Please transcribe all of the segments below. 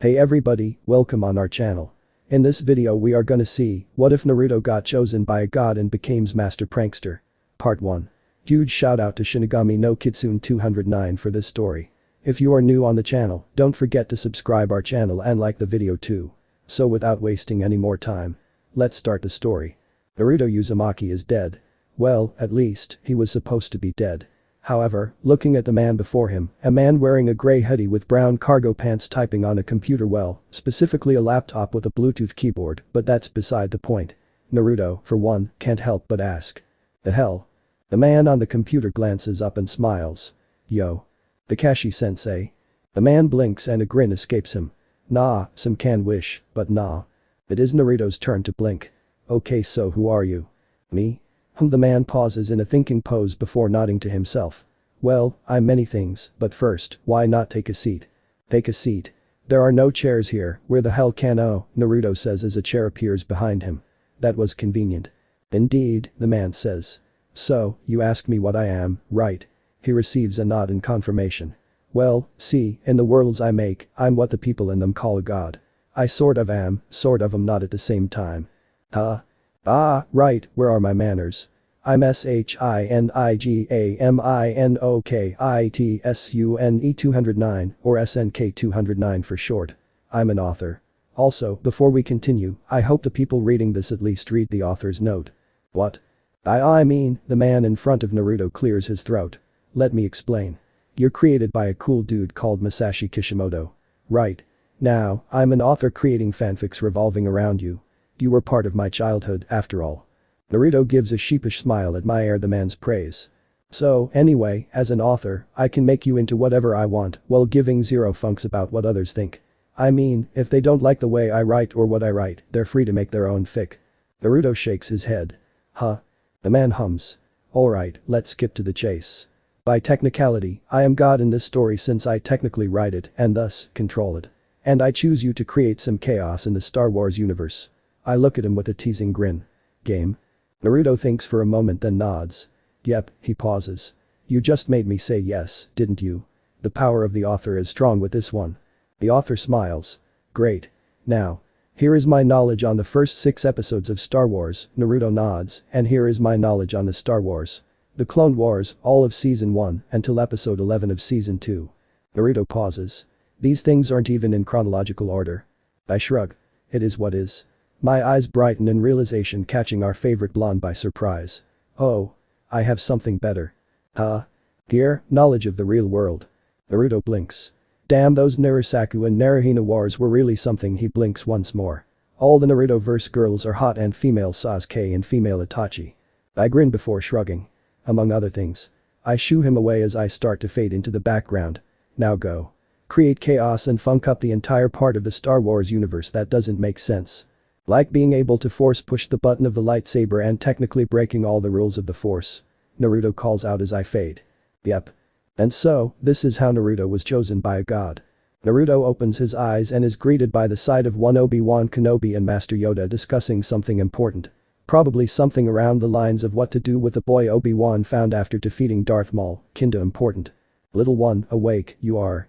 Hey everybody, welcome on our channel. In this video we are gonna see, what if Naruto got chosen by a god and became Master Prankster? Part 1. Huge shout out to Shinigami no Kitsune 209 for this story. If you are new on the channel, don't forget to subscribe our channel and like the video too. So without wasting any more time, let's start the story. Naruto Uzumaki is dead. Well, at least, he was supposed to be dead. However, looking at the man before him, a man wearing a grey hoodie with brown cargo pants typing on a computer, well, specifically a laptop with a Bluetooth keyboard, but that's beside the point. Naruto, for one, can't help but ask. The hell? The man on the computer glances up and smiles. Yo. Kakashi-sensei. The man blinks and a grin escapes him. Nah, some can wish, but nah. It is Naruto's turn to blink. Okay, so who are you? Me? The man pauses in a thinking pose before nodding to himself. Well, I'm many things, but first, why not take a seat? Take a seat. There are no chairs here, where the hell can oh, Naruto says as a chair appears behind him. That was convenient. Indeed, the man says. So, you ask me what I am, right? He receives a nod in confirmation. Well, see, in the worlds I make, I'm what the people in them call a god. I sort of am not at the same time. Huh? Ah, right, where are my manners? I'm SHINIGAMINOKITSUNE 209, or SNK 209 for short. I'm an author. Also, before we continue, I hope the people reading this at least read the author's note. What? I mean, the man in front of Naruto clears his throat. Let me explain. You're created by a cool dude called Masashi Kishimoto. Right. Now, I'm an author creating fanfics revolving around you. You were part of my childhood, after all. Naruto gives a sheepish smile at the man's praise. So, anyway, as an author, I can make you into whatever I want while giving zero funks about what others think. I mean, if they don't like the way I write or what I write, they're free to make their own fic. Naruto shakes his head. Huh? The man hums. Alright, let's skip to the chase. By technicality, I am God in this story since I technically write it and thus, control it. And I choose you to create some chaos in the Star Wars universe. I look at him with a teasing grin. Game? Naruto thinks for a moment then nods. Yep, he pauses. You just made me say yes, didn't you? The power of the author is strong with this one. The author smiles. Great. Now. Here is my knowledge on the first 6 episodes of Star Wars, Naruto nods, and here is my knowledge on the Star Wars. The Clone Wars, all of Season 1 until Episode 11 of Season 2. Naruto pauses. These things aren't even in chronological order. I shrug. It is what is. My eyes brighten in realization, catching our favorite blonde by surprise. Oh. I have something better. Huh? Here, knowledge of the real world. Naruto blinks. Damn, those Narasaku and Naruhina wars were really something. He blinks once more. All the Naruto-verse girls are hot and female Sasuke and female Itachi. I grin before shrugging. Among other things. I shoo him away as I start to fade into the background. Now go. Create chaos and funk up the entire part of the Star Wars universe that doesn't make sense. Like being able to force push the button of the lightsaber and technically breaking all the rules of the Force. Naruto calls out as I fade. Yep. And so, this is how Naruto was chosen by a god. Naruto opens his eyes and is greeted by the sight of one Obi-Wan Kenobi and Master Yoda discussing something important. Probably something around the lines of what to do with the boy Obi-Wan found after defeating Darth Maul, kinda important. Little one, awake, you are,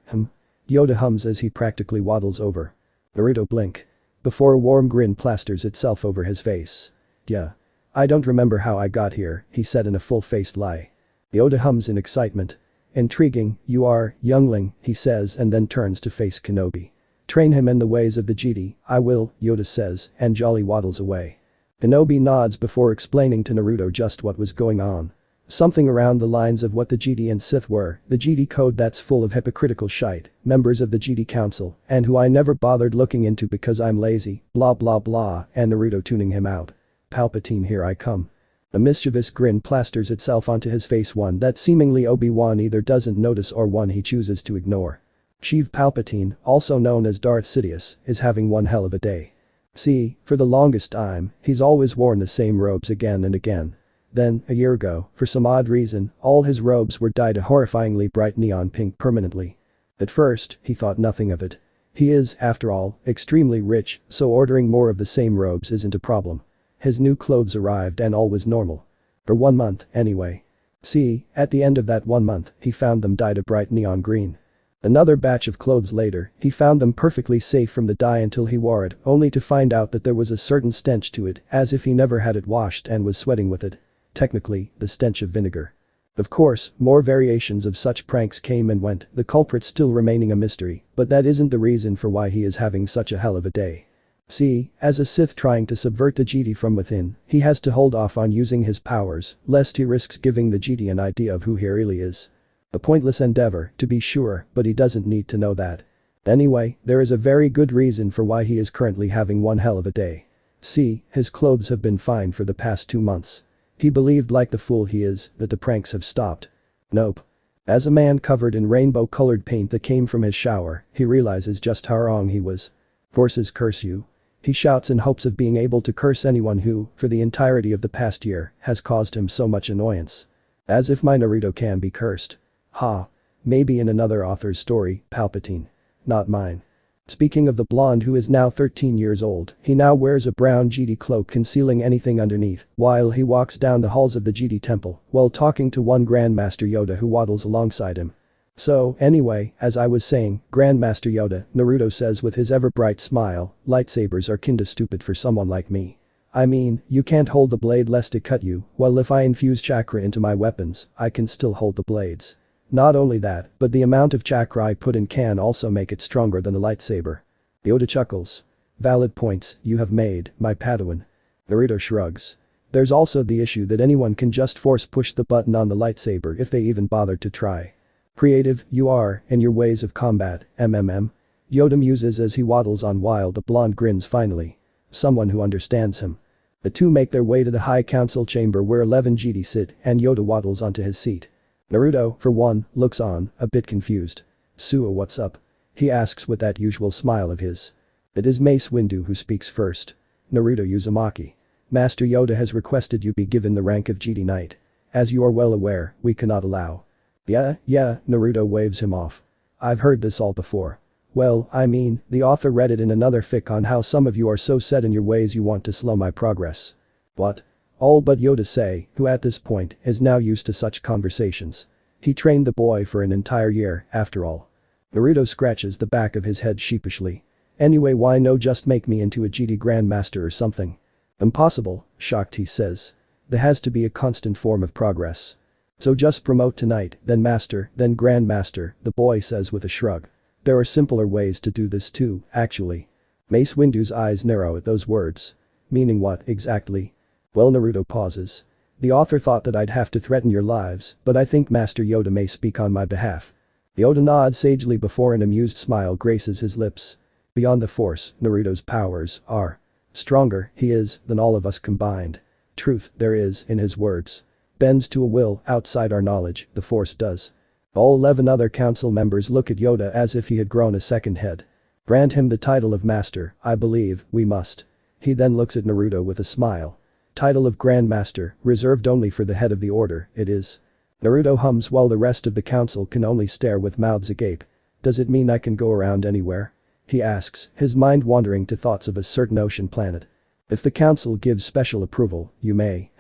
Yoda hums as he practically waddles over. Naruto blink. Before a warm grin plasters itself over his face. Yeah. I don't remember how I got here, he said in a full-faced lie. Yoda hums in excitement. Intriguing, you are, youngling, he says and then turns to face Kenobi. Train him in the ways of the Jedi, I will, Yoda says, and jolly waddles away. Kenobi nods before explaining to Naruto just what was going on. Something around the lines of what the Jedi and Sith were, the Jedi code that's full of hypocritical shite, members of the Jedi Council, and who I never bothered looking into because I'm lazy, blah blah blah, and Naruto tuning him out. Palpatine, here I come. A mischievous grin plasters itself onto his face, one that seemingly Obi-Wan either doesn't notice or one he chooses to ignore. Chief Palpatine, also known as Darth Sidious, is having one hell of a day. See, for the longest time, he's always worn the same robes again and again. Then, a year ago, for some odd reason, all his robes were dyed a horrifyingly bright neon pink permanently. At first, he thought nothing of it. He is, after all, extremely rich, so ordering more of the same robes isn't a problem. His new clothes arrived and all was normal. For 1 month, anyway. See, at the end of that 1 month, he found them dyed a bright neon green. Another batch of clothes later, he found them perfectly safe from the dye until he wore it, only to find out that there was a certain stench to it, as if he never had it washed and was sweating with it. Technically, the stench of vinegar. Of course, more variations of such pranks came and went, the culprit still remaining a mystery, but that isn't the reason for why he is having such a hell of a day. See, as a Sith trying to subvert the Jedi from within, he has to hold off on using his powers, lest he risks giving the Jedi an idea of who he really is. A pointless endeavor, to be sure, but he doesn't need to know that. Anyway, there is a very good reason for why he is currently having one hell of a day. See, his clothes have been fine for the past 2 months. He believed, like the fool he is, that the pranks have stopped. Nope. As a man covered in rainbow-colored paint that came from his shower, he realizes just how wrong he was. Forces curse you. He shouts in hopes of being able to curse anyone who, for the entirety of the past year, has caused him so much annoyance. As if my Naruto can be cursed. Ha. Maybe in another author's story, Palpatine. Not mine. Speaking of the blonde who is now 13 years old, he now wears a brown Jedi cloak concealing anything underneath, while he walks down the halls of the Jedi temple, while talking to one Grandmaster Yoda who waddles alongside him. So, anyway, as I was saying, Grandmaster Yoda, Naruto says with his ever-bright smile, lightsabers are kinda stupid for someone like me. I mean, you can't hold the blade lest it cut you, while if I infuse chakra into my weapons, I can still hold the blades. Not only that, but the amount of chakra I put in can also make it stronger than a lightsaber. Yoda chuckles. Valid points you have made, my Padawan. Naruto shrugs. There's also the issue that anyone can just force push the button on the lightsaber if they even bothered to try. Creative, you are, in your ways of combat, Yoda muses as he waddles on while the blonde grins finally. Someone who understands him. The two make their way to the High Council chamber where 11 Jedi sit and Yoda waddles onto his seat. Naruto, for one, looks on, a bit confused. Suo, what's up? He asks with that usual smile of his. It is Mace Windu who speaks first. Naruto Uzumaki. Master Yoda has requested you be given the rank of Jedi Knight. As you are well aware, we cannot allow. Yeah, Naruto waves him off. I've heard this all before. Well, I mean, the author read it in another fic on how some of you are so set in your ways you want to slow my progress. What? All but Yoda say, who at this point is now used to such conversations. He trained the boy for an entire year, after all. Naruto scratches the back of his head sheepishly. Anyway, why no just make me into a Jedi Grandmaster or something? Impossible, shocked he says. There has to be a constant form of progress. So just promote tonight, then Master, then Grandmaster, the boy says with a shrug. There are simpler ways to do this too, actually. Mace Windu's eyes narrow at those words. Meaning what, exactly? Well, Naruto pauses. The author thought that I'd have to threaten your lives, but I think Master Yoda may speak on my behalf. Yoda nods sagely before an amused smile graces his lips. Beyond the Force, Naruto's powers are stronger, he is, than all of us combined. Truth, there is, in his words. Bends to a will outside our knowledge, the Force does. All 11 other council members look at Yoda as if he had grown a second head. Grant him the title of Master, I believe, we must. He then looks at Naruto with a smile. Title of Grandmaster, reserved only for the head of the order, it is. Naruto hums while the rest of the council can only stare with mouths agape. Does it mean I can go around anywhere? He asks, his mind wandering to thoughts of a certain ocean planet. If the council gives special approval, you may,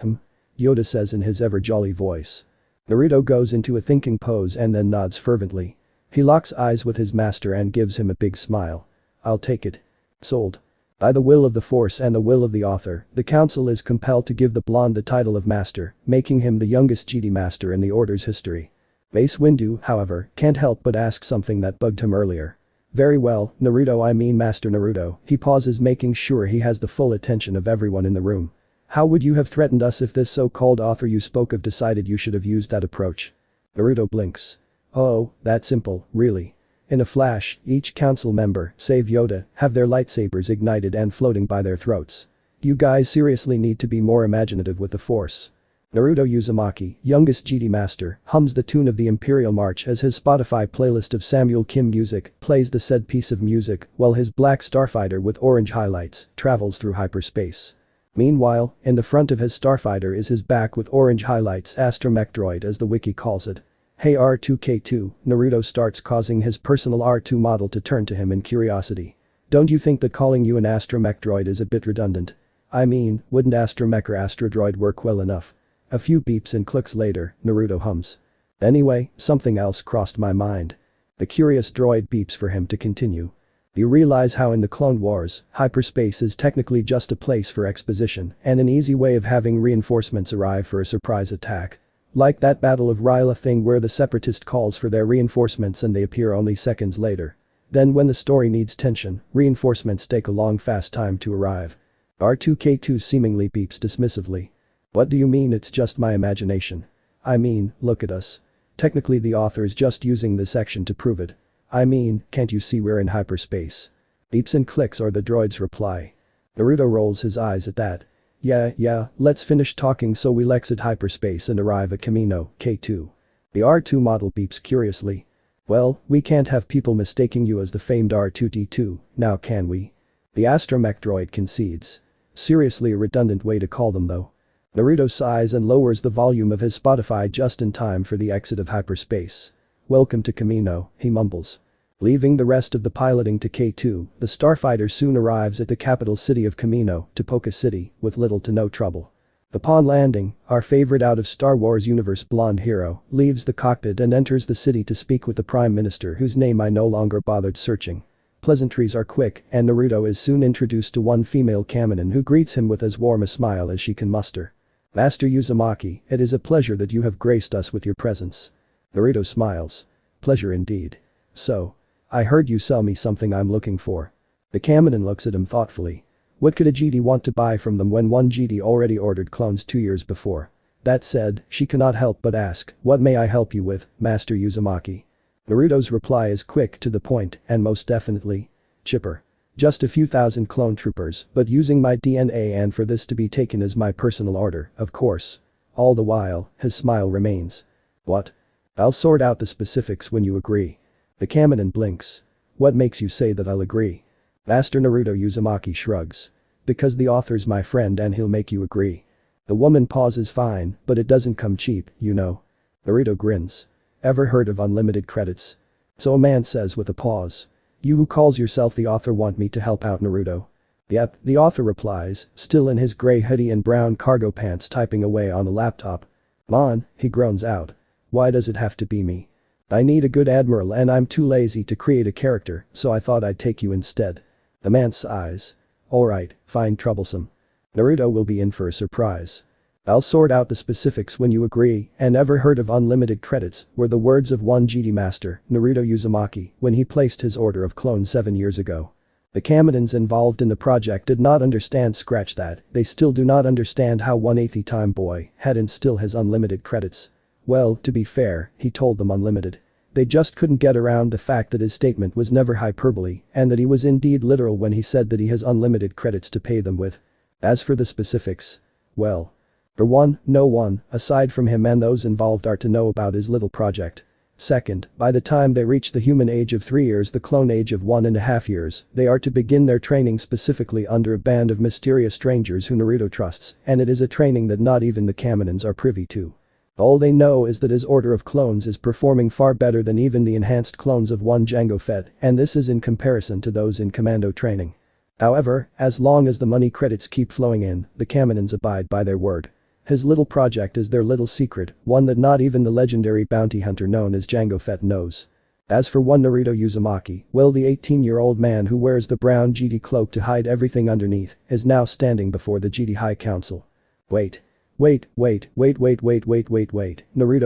Yoda says in his ever-jolly voice. Naruto goes into a thinking pose and then nods fervently. He locks eyes with his master and gives him a big smile. I'll take it. Sold. By the will of the Force and the will of the author, the council is compelled to give the blonde the title of Master, making him the youngest Jedi Master in the Order's history. Mace Windu, however, can't help but ask something that bugged him earlier. Very well, Naruto, I mean Master Naruto, he pauses, making sure he has the full attention of everyone in the room. How would you have threatened us if this so-called author you spoke of decided you should have used that approach? Naruto blinks. Oh, that simple, really. In a flash, each council member, save Yoda, have their lightsabers ignited and floating by their throats. You guys seriously need to be more imaginative with the Force. Naruto Uzumaki, youngest Jedi Master, hums the tune of the Imperial March as his Spotify playlist of Samuel Kim music plays the said piece of music while his black starfighter with orange highlights travels through hyperspace. Meanwhile, in the front of his starfighter is his back with orange highlights astromech droid as the wiki calls it. Hey R2K2, Naruto starts causing his personal R2 model to turn to him in curiosity. Don't you think that calling you an astromech droid is a bit redundant? I mean, wouldn't astromech or astrodroid work well enough? A few beeps and clicks later, Naruto hums. Anyway, something else crossed my mind. The curious droid beeps for him to continue. You realize how in the Clone Wars, hyperspace is technically just a place for exposition and an easy way of having reinforcements arrive for a surprise attack. Like that Battle of Ryla thing where the Separatist calls for their reinforcements and they appear only seconds later. Then when the story needs tension, reinforcements take a long fast time to arrive. R2-K2 seemingly beeps dismissively. What do you mean it's just my imagination? I mean, look at us. Technically the author's just using this section to prove it. I mean, can't you see we're in hyperspace? Beeps and clicks are the droid's reply. Naruto rolls his eyes at that. Yeah, let's finish talking so we'll exit hyperspace and arrive at Kamino, K2. The R2 model beeps curiously. Well, we can't have people mistaking you as the famed R2-D2, now can we? The astromech droid concedes. Seriously a redundant way to call them though. Naruto sighs and lowers the volume of his Spotify just in time for the exit of hyperspace. Welcome to Kamino, he mumbles. Leaving the rest of the piloting to K2, the starfighter soon arrives at the capital city of Kamino, Topoka City, with little to no trouble. Upon landing, our favorite out of Star Wars universe blonde hero leaves the cockpit and enters the city to speak with the Prime Minister whose name I no longer bothered searching. Pleasantries are quick and Naruto is soon introduced to one female Kaminin who greets him with as warm a smile as she can muster. Master Uzumaki, it is a pleasure that you have graced us with your presence. Naruto smiles. Pleasure indeed. So. I heard you sell me something I'm looking for. The Kaminin looks at him thoughtfully. What could a GD want to buy from them when one GD already ordered clones 2 years before? That said, she cannot help but ask, what may I help you with, Master Uzumaki? Naruto's reply is quick to the point and most definitely. Chipper. Just a few thousand clone troopers, but using my DNA and for this to be taken as my personal order, of course. All the while, his smile remains. What? I'll sort out the specifics when you agree. The Kaminin blinks. What makes you say that I'll agree? Master Naruto Uzumaki shrugs. Because the author's my friend and he'll make you agree. The woman pauses fine, but it doesn't come cheap, you know. Naruto grins. Ever heard of unlimited credits? So a man says with a pause. You who calls yourself the author want me to help out Naruto? Yep, the author replies, still in his gray hoodie and brown cargo pants typing away on a laptop. Man, he groans out. Why does it have to be me? I need a good admiral and I'm too lazy to create a character, so I thought I'd take you instead. The man sighs. Alright, fine troublesome. Naruto will be in for a surprise. I'll sort out the specifics when you agree, and ever heard of unlimited credits, were the words of one GD master, Naruto Uzumaki, when he placed his order of clones 7 years ago. The Kaminins involved in the project did not understand scratch that, they still do not understand how 1/8 time boy had and still has unlimited credits. Well, to be fair, he told them unlimited. They just couldn't get around the fact that his statement was never hyperbole and that he was indeed literal when he said that he has unlimited credits to pay them with. As for the specifics, well. For one, no one, aside from him and those involved are to know about his little project. Second, by the time they reach the human age of 3 years the clone age of 1.5 years, they are to begin their training specifically under a band of mysterious strangers who Naruto trusts, and it is a training that not even the Kaminins are privy to. All they know is that his order of clones is performing far better than even the enhanced clones of one Jango Fett, and this is in comparison to those in commando training. However, as long as the money credits keep flowing in, the Kaminins abide by their word. His little project is their little secret, one that not even the legendary bounty hunter known as Jango Fett knows. As for one Naruto Uzumaki, well, the 18-year-old man who wears the brown GD cloak to hide everything underneath is now standing before the GD High Council. Wait, Naruto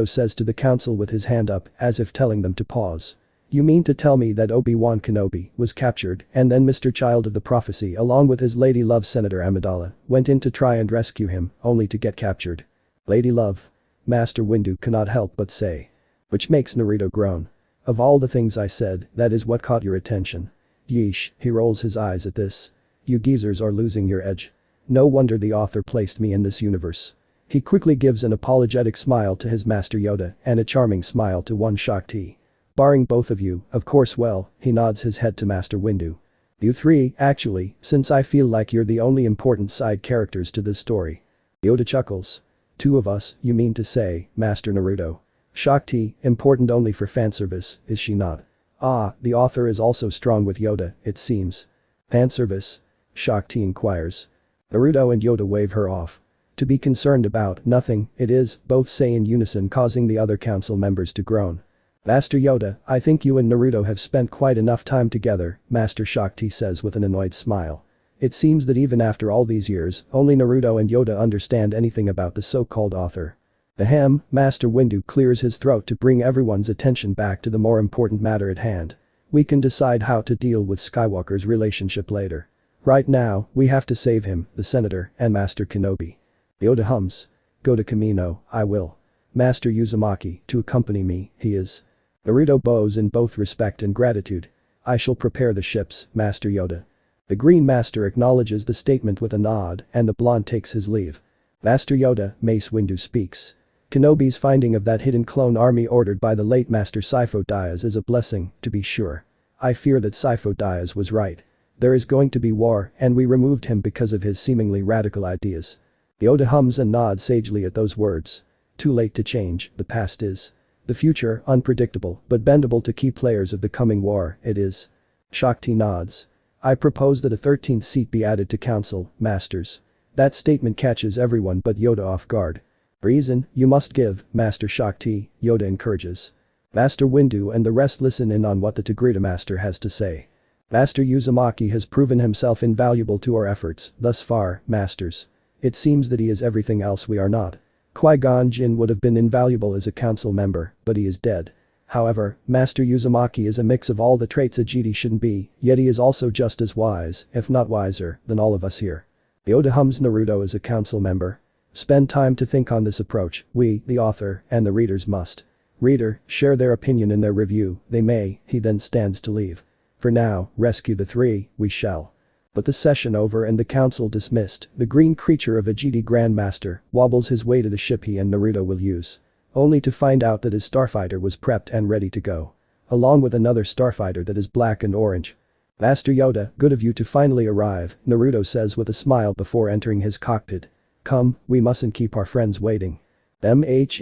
says to the council with his hand up as if telling them to pause. You mean to tell me that Obi-Wan Kenobi was captured and then Mr. Child of the Prophecy along with his lady love Senator Amidala went in to try and rescue him only to get captured? Lady love? Master Windu cannot help but say. Which makes Naruto groan. Of all the things I said, that is what caught your attention. Yeesh, he rolls his eyes at this. You geezers are losing your edge. No wonder the author placed me in this universe. He quickly gives an apologetic smile to his master Yoda and a charming smile to one Shakti. Barring both of you, of course, well, he nods his head to Master Windu. You three, actually, since I feel like you're the only important side characters to this story. Yoda chuckles. 2 of us, you mean to say, Master Naruto. Shakti, important only for fanservice, is she not? Ah, the author is also strong with Yoda, it seems. Fanservice? Shakti inquires. Naruto and Yoda wave her off. To be concerned about, nothing, it is, both say in unison causing the other council members to groan. Master Yoda, I think you and Naruto have spent quite enough time together, Master Shakti says with an annoyed smile. It seems that even after all these years, only Naruto and Yoda understand anything about the so-called author. Ahem, Master Windu clears his throat to bring everyone's attention back to the more important matter at hand. We can decide how to deal with Skywalker's relationship later. Right now, we have to save him, the Senator, and Master Kenobi. Yoda hums. Go to Kamino, I will. Master Uzumaki, to accompany me, he is. Naruto bows in both respect and gratitude. I shall prepare the ships, Master Yoda. The Green Master acknowledges the statement with a nod, and the blonde takes his leave. Master Yoda, Mace Windu speaks. Kenobi's finding of that hidden clone army ordered by the late Master Sifo Dyas is a blessing, to be sure. I fear that Sifo Dyas was right. There is going to be war, and we removed him because of his seemingly radical ideas. Yoda hums and nods sagely at those words. Too late to change, the past is. The future, unpredictable, but bendable to key players of the coming war, it is. Shakti nods. I propose that a 13th seat be added to council, masters. That statement catches everyone but Yoda off guard. Reason, you must give, Master Shakti, Yoda encourages. Master Windu and the rest listen in on what the Tigrita Master has to say. Master Uzumaki has proven himself invaluable to our efforts, thus far, masters. It seems that he is everything else we are not. Qui-Gon Jinn would have been invaluable as a council member, but he is dead. However, Master Uzumaki is a mix of all the traits a Jedi shouldn't be, yet he is also just as wise, if not wiser, than all of us here. Yoda hums Naruto as a council member. Spend time to think on this approach, we, the author, and the readers must. Reader, share their opinion in their review, they may, he then stands to leave. For now, rescue the three, we shall. But the session over and the council dismissed, the green creature of a Jedi Grandmaster wobbles his way to the ship he and Naruto will use. Only to find out that his starfighter was prepped and ready to go. Along with another starfighter that is black and orange. Master Yoda, good of you to finally arrive, Naruto says with a smile before entering his cockpit. Come, we mustn't keep our friends waiting. Right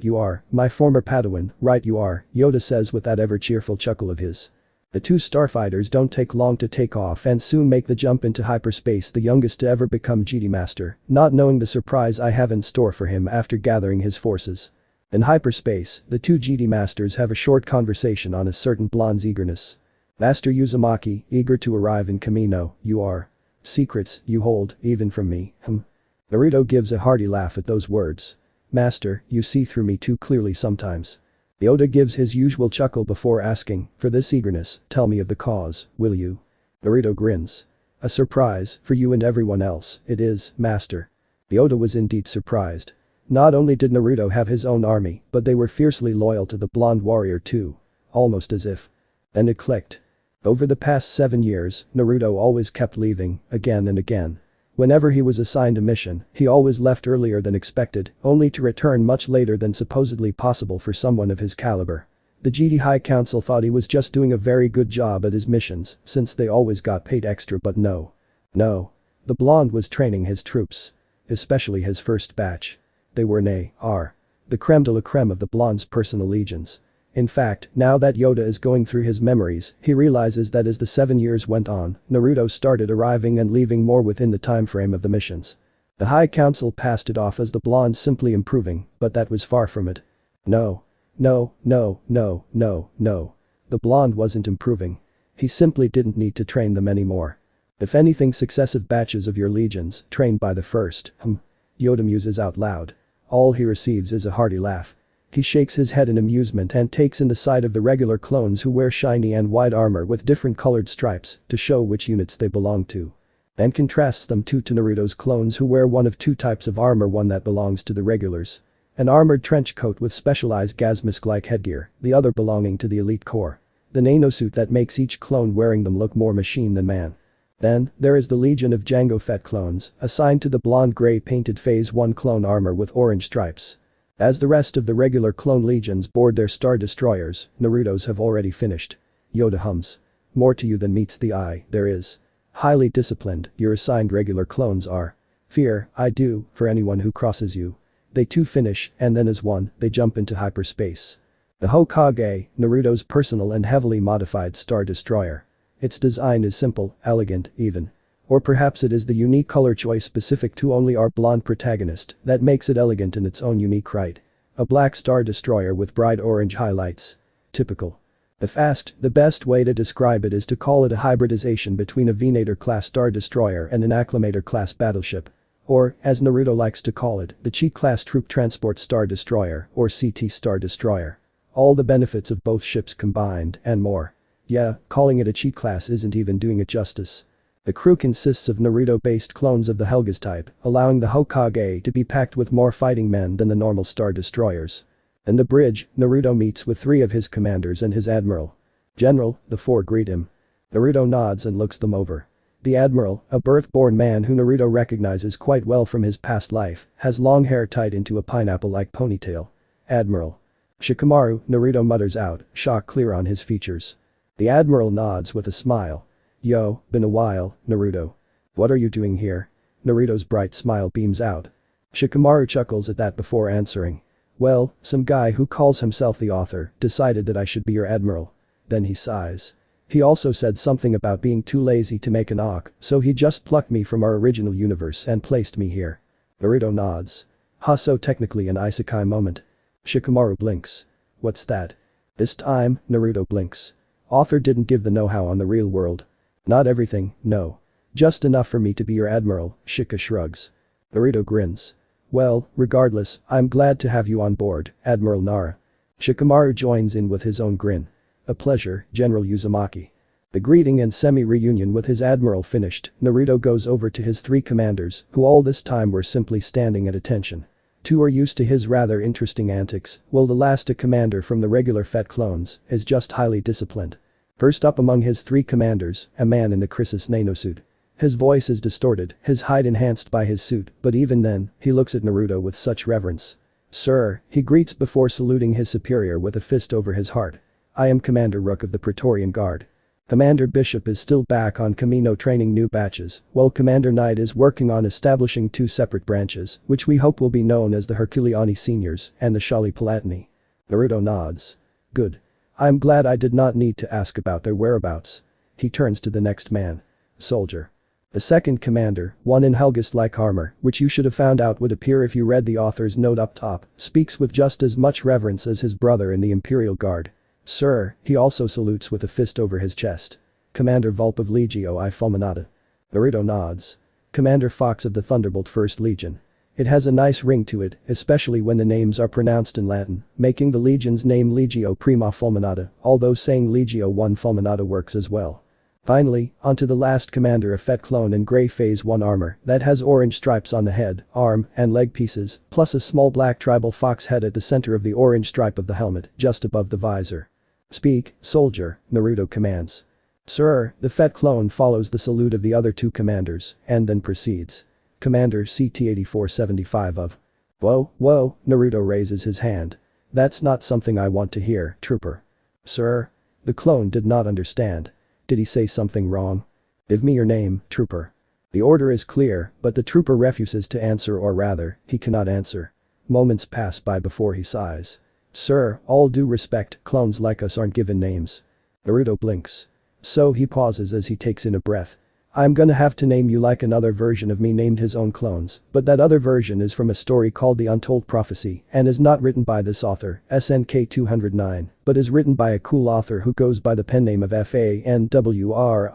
you are, my former Padawan, right you are, Yoda says with that ever-cheerful chuckle of his. The two starfighters don't take long to take off and soon make the jump into hyperspace, the youngest to ever become Jedi Master, not knowing the surprise I have in store for him after gathering his forces. In hyperspace, the two Jedi Masters have a short conversation on a certain blonde's eagerness. Master Uzumaki, eager to arrive in Kamino, you are. Secrets, you hold, even from me, Naruto gives a hearty laugh at those words. Master, you see through me too clearly sometimes. Yoda gives his usual chuckle before asking, for this eagerness, tell me of the cause, will you? Naruto grins. A surprise, for you and everyone else, it is, Master. Yoda was indeed surprised. Not only did Naruto have his own army, but they were fiercely loyal to the blonde warrior too. Almost as if. Then it clicked. Over the past 7 years, Naruto always kept leaving, again and again. Whenever he was assigned a mission, he always left earlier than expected, only to return much later than supposedly possible for someone of his caliber. The Jedi High Council thought he was just doing a very good job at his missions, since they always got paid extra, but no. No. The blonde was training his troops. Especially his first batch. They were the creme de la creme of the blonde's personal legions. In fact, now that Yoda is going through his memories, he realizes that as the 7 years went on, Naruto started arriving and leaving more within the time frame of the missions. The High Council passed it off as the blonde simply improving, but that was far from it. No. No. The blonde wasn't improving. He simply didn't need to train them anymore. If anything, successive batches of your legions, trained by the first, Yoda muses out loud. All he receives is a hearty laugh. He shakes his head in amusement and takes in the sight of the regular clones who wear shiny and white armor with different colored stripes to show which units they belong to. And contrasts them to Naruto's clones who wear one of two types of armor, one that belongs to the regulars. An armored trench coat with specialized gasmask-like headgear, the other belonging to the elite corps. The nanosuit that makes each clone wearing them look more machine than man. Then, there is the Legion of Jango Fett clones, assigned to the blonde gray painted Phase 1 clone armor with orange stripes. As the rest of the regular clone legions board their star destroyers, Naruto's have already finished. Yoda hums. More to you than meets the eye, there is. Highly disciplined, your assigned regular clones are. Fear, I do, for anyone who crosses you. They too finish, and then as one, they jump into hyperspace. The Hokage, Naruto's personal and heavily modified star destroyer. Its design is simple, elegant, even. Or perhaps it is the unique color choice specific to only our blonde protagonist that makes it elegant in its own unique right. A black star destroyer with bright orange highlights. Typical. The best way to describe it is to call it a hybridization between a Venator-class star destroyer and an Acclamator-class battleship. Or, as Naruto likes to call it, the cheat-class troop transport star destroyer or CT star destroyer. All the benefits of both ships combined, and more. Yeah, calling it a cheat class isn't even doing it justice. The crew consists of Naruto-based clones of the Helgas type, allowing the Hokage to be packed with more fighting men than the normal star destroyers. In the bridge, Naruto meets with 3 of his commanders and his admiral. "General," the 4 greet him. Naruto nods and looks them over. The admiral, a birth-born man who Naruto recognizes quite well from his past life, has long hair tied into a pineapple-like ponytail. "Admiral." "Shikamaru," Naruto mutters out, shock clear on his features. The admiral nods with a smile. "Yo, been a while, Naruto. What are you doing here?" Naruto's bright smile beams out. Shikamaru chuckles at that before answering. "Well, some guy who calls himself the author decided that I should be your admiral." Then he sighs. "He also said something about being too lazy to make an arc, so he just plucked me from our original universe and placed me here." Naruto nods. So technically an isekai moment." Shikamaru blinks. "What's that?" This time, Naruto blinks. "Author didn't give the know-how on the real world." "Not everything, no. Just enough for me to be your admiral," Shika shrugs. Naruto grins. "Well, regardless, I'm glad to have you on board, Admiral Nara." Shikamaru joins in with his own grin. "A pleasure, General Uzumaki." The greeting and semi-reunion with his admiral finished, Naruto goes over to his 3 commanders, who all this time were simply standing at attention. 2 are used to his rather interesting antics, while the last, a commander from the regular Fett clones, is just highly disciplined. First up among his 3 commanders, a man in the Chrysis nanosuit. His voice is distorted, his height enhanced by his suit, but even then, he looks at Naruto with such reverence. "Sir," he greets before saluting his superior with a fist over his heart. "I am Commander Rook of the Praetorian Guard." Commander Bishop is still back on Kamino training new batches, while Commander Knight is working on establishing 2 separate branches, which we hope will be known as the Herculeani Seniors and the Shali Palatini. Naruto nods. "Good. I'm glad I did not need to ask about their whereabouts." He turns to the next man. "Soldier." The second commander, one in Helgas-like armor, which you should have found out would appear if you read the author's note up top, speaks with just as much reverence as his brother in the Imperial Guard. "Sir," he also salutes with a fist over his chest. "Commander Vulp of Legio I Fulminata." Naruto nods. "Commander Fox of the Thunderbolt 1st Legion." It has a nice ring to it, especially when the names are pronounced in Latin, making the legion's name Legio Prima Fulminata, although saying Legio I Fulminata works as well. Finally, onto the last commander, a Fett clone in grey Phase 1 armor that has orange stripes on the head, arm, and leg pieces, plus a small black tribal fox head at the center of the orange stripe of the helmet, just above the visor. "Speak, soldier," Naruto commands. "Sir," the Fett clone follows the salute of the other 2 commanders, and then proceeds. "Commander CT-8475 of." Whoa, Naruto raises his hand. "That's not something I want to hear, trooper." "Sir?" The clone did not understand. Did he say something wrong? "Give me your name, trooper." The order is clear, but the trooper refuses to answer, or rather, he cannot answer. Moments pass by before he sighs. "Sir, all due respect, clones like us aren't given names." Naruto blinks. So he pauses as he takes in a breath. "I'm gonna have to name you like another version of me named his own clones, but that other version is from a story called The Untold Prophecy and is not written by this author, SNK 209, but is written by a cool author who goes by the pen name of FANWRITER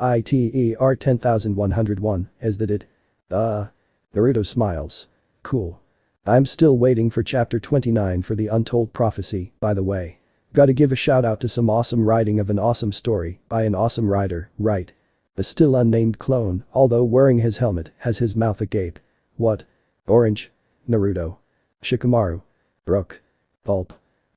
10101, is that it?" Naruto smiles. "Cool. I'm still waiting for chapter 29 for The Untold Prophecy, by the way. Gotta give a shout out to some awesome writing of an awesome story by an awesome writer, right?" The still unnamed clone, although wearing his helmet, has his mouth agape. "What? Orange?" Naruto. Shikamaru. Rook. Pulp.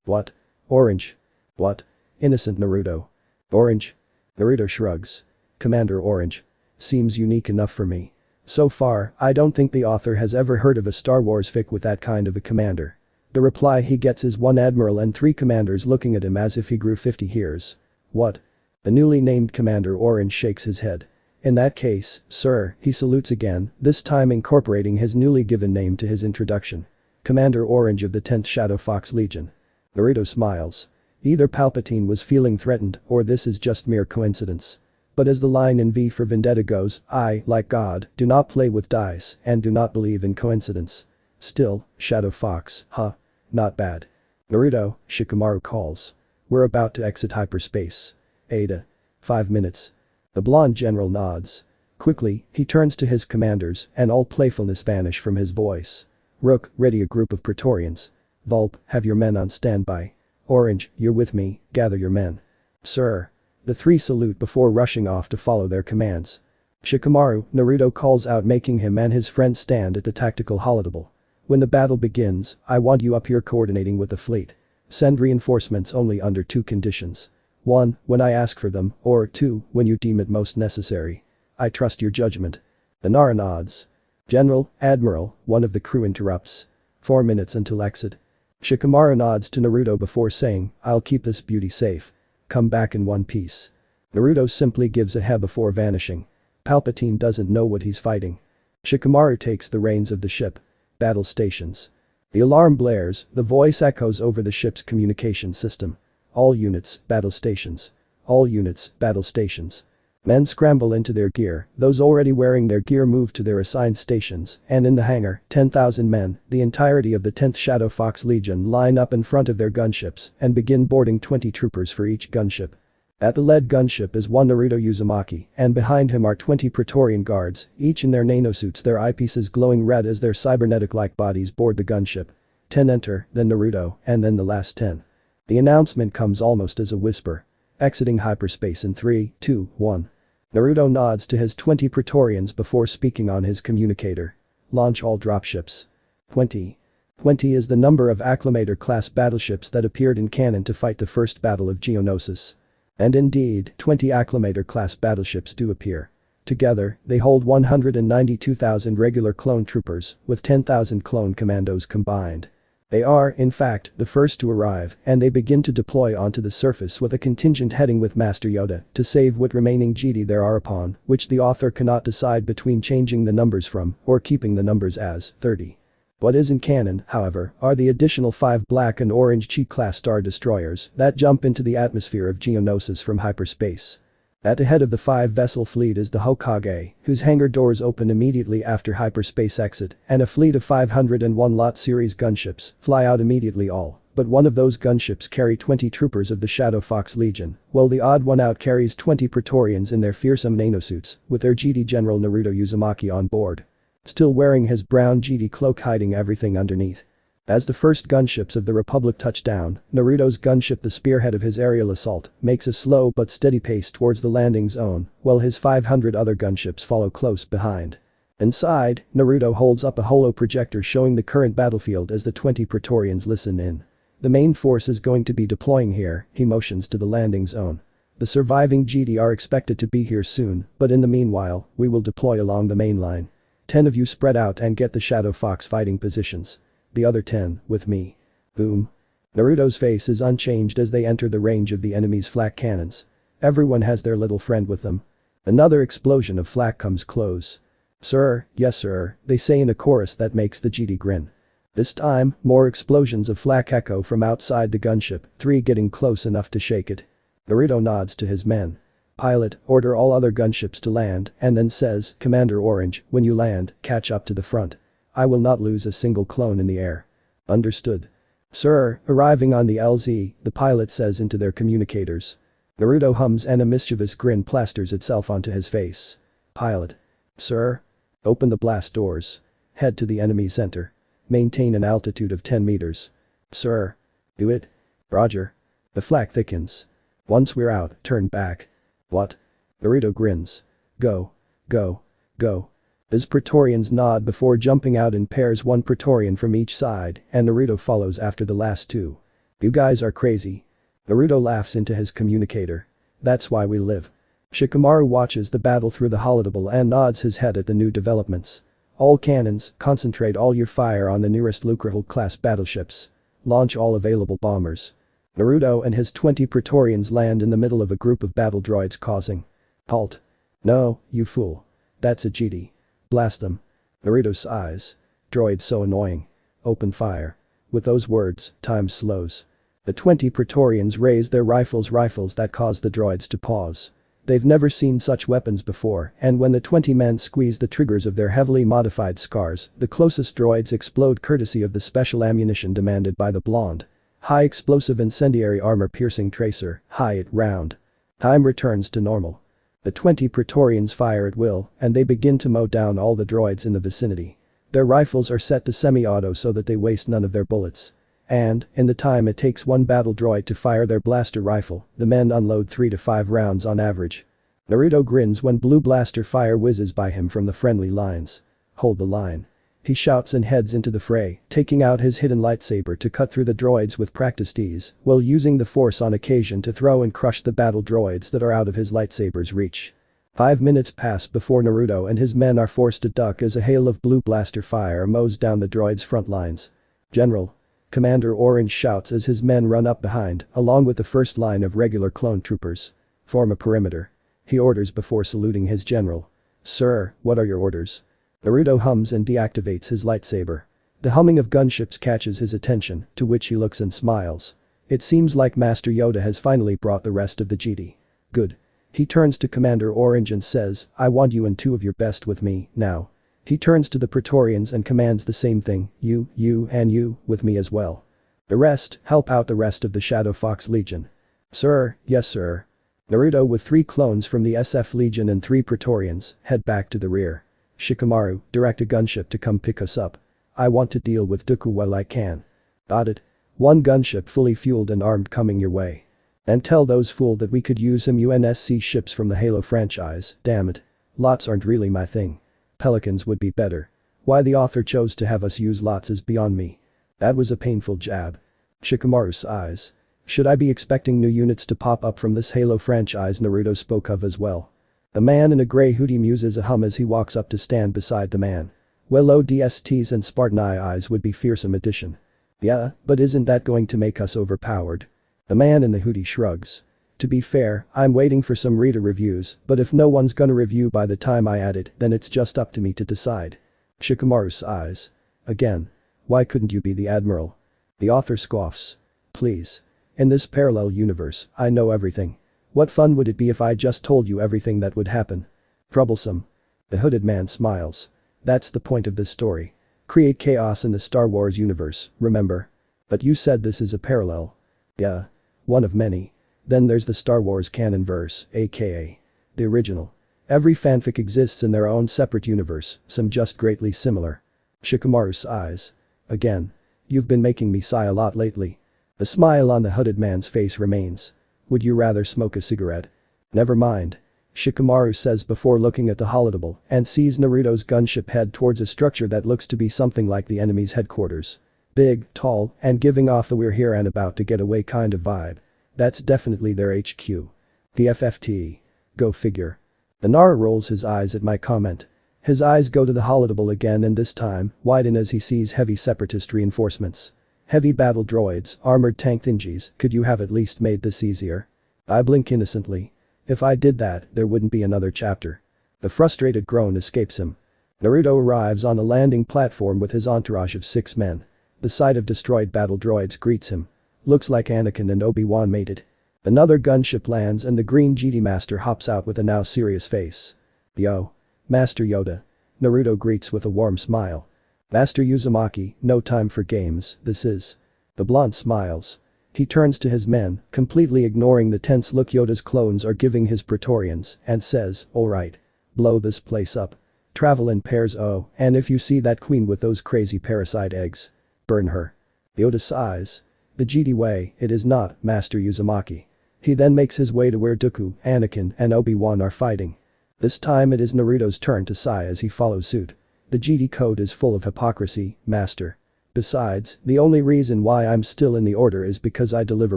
"What? Orange? What?" Innocent Naruto. "Orange?" Naruto shrugs. "Commander Orange. Seems unique enough for me. So far, I don't think the author has ever heard of a Star Wars fic with that kind of a commander." The reply he gets is 1 admiral and 3 commanders looking at him as if he grew 50 years. "What?" The newly named Commander Orange shakes his head. "In that case, sir," he salutes again, this time incorporating his newly given name to his introduction. "Commander Orange of the 10th Shadow Fox Legion." Naruto smiles. Either Palpatine was feeling threatened, or this is just mere coincidence. But as the line in V for Vendetta goes, I, like God, do not play with dice and do not believe in coincidence. Still, Shadow Fox, huh? Not bad. Naruto, Shikamaru calls. We're about to exit hyperspace. Ada. 5 minutes. The blonde general nods. Quickly, he turns to his commanders and all playfulness vanish from his voice. Rook, ready a group of Praetorians. Vulp, have your men on standby. Orange, you're with me, gather your men. Sir. The three salute before rushing off to follow their commands. Shikamaru, Naruto calls out, making him and his friends stand at the tactical holodouble. When the battle begins, I want you up here coordinating with the fleet. Send reinforcements only under 2 conditions. 1, when I ask for them, or 2, when you deem it most necessary. I trust your judgment. The Nara nods. General, Admiral, one of the crew interrupts. 4 minutes until exit. Shikamaru nods to Naruto before saying, I'll keep this beauty safe. Come back in one piece. Naruto simply gives a he before vanishing. Palpatine doesn't know what he's fighting. Shikamaru takes the reins of the ship. Battle stations. The alarm blares, the voice echoes over the ship's communication system. All units, battle stations. All units, battle stations. Men scramble into their gear, those already wearing their gear move to their assigned stations, and in the hangar, 10,000 men, the entirety of the 10th Shadow Fox Legion line up in front of their gunships and begin boarding 20 troopers for each gunship. At the lead gunship is one Naruto Uzumaki, and behind him are 20 Praetorian guards, each in their nanosuits, their eyepieces glowing red as their cybernetic-like bodies board the gunship. 10 enter, then Naruto, and then the last 10. The announcement comes almost as a whisper. Exiting hyperspace in 3, 2, 1. Naruto nods to his 20 Praetorians before speaking on his communicator. Launch all dropships. 20. 20 is the number of Acclamator-class battleships that appeared in canon to fight the first battle of Geonosis. And indeed, 20 Acclamator-class battleships do appear. Together, they hold 192,000 regular clone troopers, with 10,000 clone commandos combined. They are, in fact, the first to arrive, and they begin to deploy onto the surface with a contingent heading with Master Yoda to save what remaining GD there are upon, which the author cannot decide between changing the numbers from or keeping the numbers as 30. What isn't canon, however, are the additional 5 black and orange Chi-class star destroyers that jump into the atmosphere of Geonosis from hyperspace. At the head of the 5-vessel fleet is the Hokage, whose hangar doors open immediately after hyperspace exit, and a fleet of 501 Lot series gunships fly out immediately all, but one of those gunships carry 20 troopers of the Shadow Fox Legion, while the odd one out carries 20 Praetorians in their fearsome nanosuits, with their GD General Naruto Uzumaki on board. Still wearing his brown GD cloak hiding everything underneath. As the first gunships of the Republic touch down, Naruto's gunship, the spearhead of his aerial assault, makes a slow but steady pace towards the landing zone, while his 500 other gunships follow close behind. Inside, Naruto holds up a holo projector showing the current battlefield as the 20 Praetorians listen in. The main force is going to be deploying here, he motions to the landing zone. The surviving GD are expected to be here soon, but in the meanwhile, we will deploy along the main line. 10 of you spread out and get the Shadow Fox fighting positions. The other 10, with me. Boom. Naruto's face is unchanged as they enter the range of the enemy's flak cannons. Everyone has their little friend with them. Another explosion of flak comes close. Sir, yes sir, they say in a chorus that makes the GD grin. This time, more explosions of flak echo from outside the gunship, 3 getting close enough to shake it. Naruto nods to his men. Pilot, order all other gunships to land, and then says, Commander Orange, when you land, catch up to the front. I will not lose a single clone in the air. Understood. Sir, arriving on the LZ, the pilot says into their communicators. Naruto hums and a mischievous grin plasters itself onto his face. Pilot. Sir. Open the blast doors. Head to the enemy center. Maintain an altitude of 10 meters. Sir. Do it. Roger. The flak thickens. Once we're out, turn back. What? Naruto grins. Go. Go. Go. His Praetorians nod before jumping out in pairs, 1 Praetorian from each side, and Naruto follows after the last 2. You guys are crazy. Naruto laughs into his communicator. That's why we live. Shikamaru watches the battle through the holodouble and nods his head at the new developments. All cannons, concentrate all your fire on the nearest Lucrehulk-class battleships. Launch all available bombers. Naruto and his 20 Praetorians land in the middle of a group of battle droids causing. Halt. No, you fool. That's a GD. Blast them. Naruto sighs. Droid so annoying. Open fire. With those words, time slows. The 20 Praetorians raise their rifles that cause the droids to pause. They've never seen such weapons before, and when the 20 men squeeze the triggers of their heavily modified scars, the closest droids explode courtesy of the special ammunition demanded by the blonde. High explosive incendiary armor piercing tracer, high at round. Time returns to normal. The 20 Praetorians fire at will, and they begin to mow down all the droids in the vicinity. Their rifles are set to semi-auto so that they waste none of their bullets. And, in the time it takes one battle droid to fire their blaster rifle, the men unload 3 to 5 rounds on average. Naruto grins when blue blaster fire whizzes by him from the friendly lines. Hold the line. He shouts and heads into the fray, taking out his hidden lightsaber to cut through the droids with practiced ease, while using the force on occasion to throw and crush the battle droids that are out of his lightsaber's reach. 5 minutes pass before Naruto and his men are forced to duck as a hail of blue blaster fire mows down the droids' front lines. General. Commander Orange shouts as his men run up behind, along with the first line of regular clone troopers. Form a perimeter. He orders before saluting his general. Sir, what are your orders? Naruto hums and deactivates his lightsaber. The humming of gunships catches his attention, to which he looks and smiles. It seems like Master Yoda has finally brought the rest of the GT. Good. He turns to Commander Orange and says, I want you and 2 of your best with me, now. He turns to the Praetorians and commands the same thing, you, and you, with me as well. The rest, help out the rest of the Shadow Fox Legion. Sir, yes sir. Naruto with 3 clones from the SF Legion and 3 Praetorians, head back to the rear. Shikamaru, direct a gunship to come pick us up. I want to deal with Dooku while I can. Got it. 1 gunship fully fueled and armed coming your way. And tell those fool that we could use some UNSC ships from the Halo franchise, damn it. Lots aren't really my thing. Pelicans would be better. Why the author chose to have us use lots is beyond me. That was a painful jab. Shikamaru sighs. Should I be expecting new units to pop up from this Halo franchise Naruto spoke of as well? The man in a grey hoodie muses a hum as he walks up to stand beside the man. Well ODSTs and Spartan eyes would be fearsome addition. Yeah, but isn't that going to make us overpowered? The man in the hoodie shrugs. To be fair, I'm waiting for some reader reviews, but if no one's gonna review by the time I add it, then it's just up to me to decide. Shikamaru sighs. Again. Why couldn't you be the admiral? The author scoffs. Please. In this parallel universe, I know everything. What fun would it be if I just told you everything that would happen? Troublesome. The hooded man smiles. That's the point of this story. Create chaos in the Star Wars universe, remember? But you said this is a parallel. Yeah. One of many. Then there's the Star Wars canon verse, aka the original. Every fanfic exists in their own separate universe, some just greatly similar. Shikamaru sighs. Again. You've been making me sigh a lot lately. The smile on the hooded man's face remains. Would you rather smoke a cigarette? Never mind. Shikamaru says before looking at the holodeble and sees Naruto's gunship head towards a structure that looks to be something like the enemy's headquarters. Big, tall, and giving off the we're here and about to get away kind of vibe. That's definitely their HQ. PFFT. Go figure. The Nara rolls his eyes at my comment. His eyes go to the holodeble again and this time widen as he sees heavy separatist reinforcements. Heavy battle droids, armored tank thingies, could you have at least made this easier? I blink innocently. If I did that, there wouldn't be another chapter. A frustrated groan escapes him. Naruto arrives on a landing platform with his entourage of 6 men. The sight of destroyed battle droids greets him. Looks like Anakin and Obi-Wan made it. Another gunship lands and the green GT Master hops out with a now serious face. Yo. Master Yoda. Naruto greets with a warm smile. Master Uzumaki, no time for games, this is. The blonde smiles. He turns to his men, completely ignoring the tense look Yoda's clones are giving his Praetorians, and says, alright. Blow this place up. Travel in pairs and if you see that queen with those crazy parasite eggs. Burn her. Yoda sighs. The GT way, it is not, Master Uzumaki. He then makes his way to where Dooku, Anakin, and Obi-Wan are fighting. This time it is Naruto's turn to sigh as he follows suit. The GT code is full of hypocrisy, Master. Besides, the only reason why I'm still in the order is because I deliver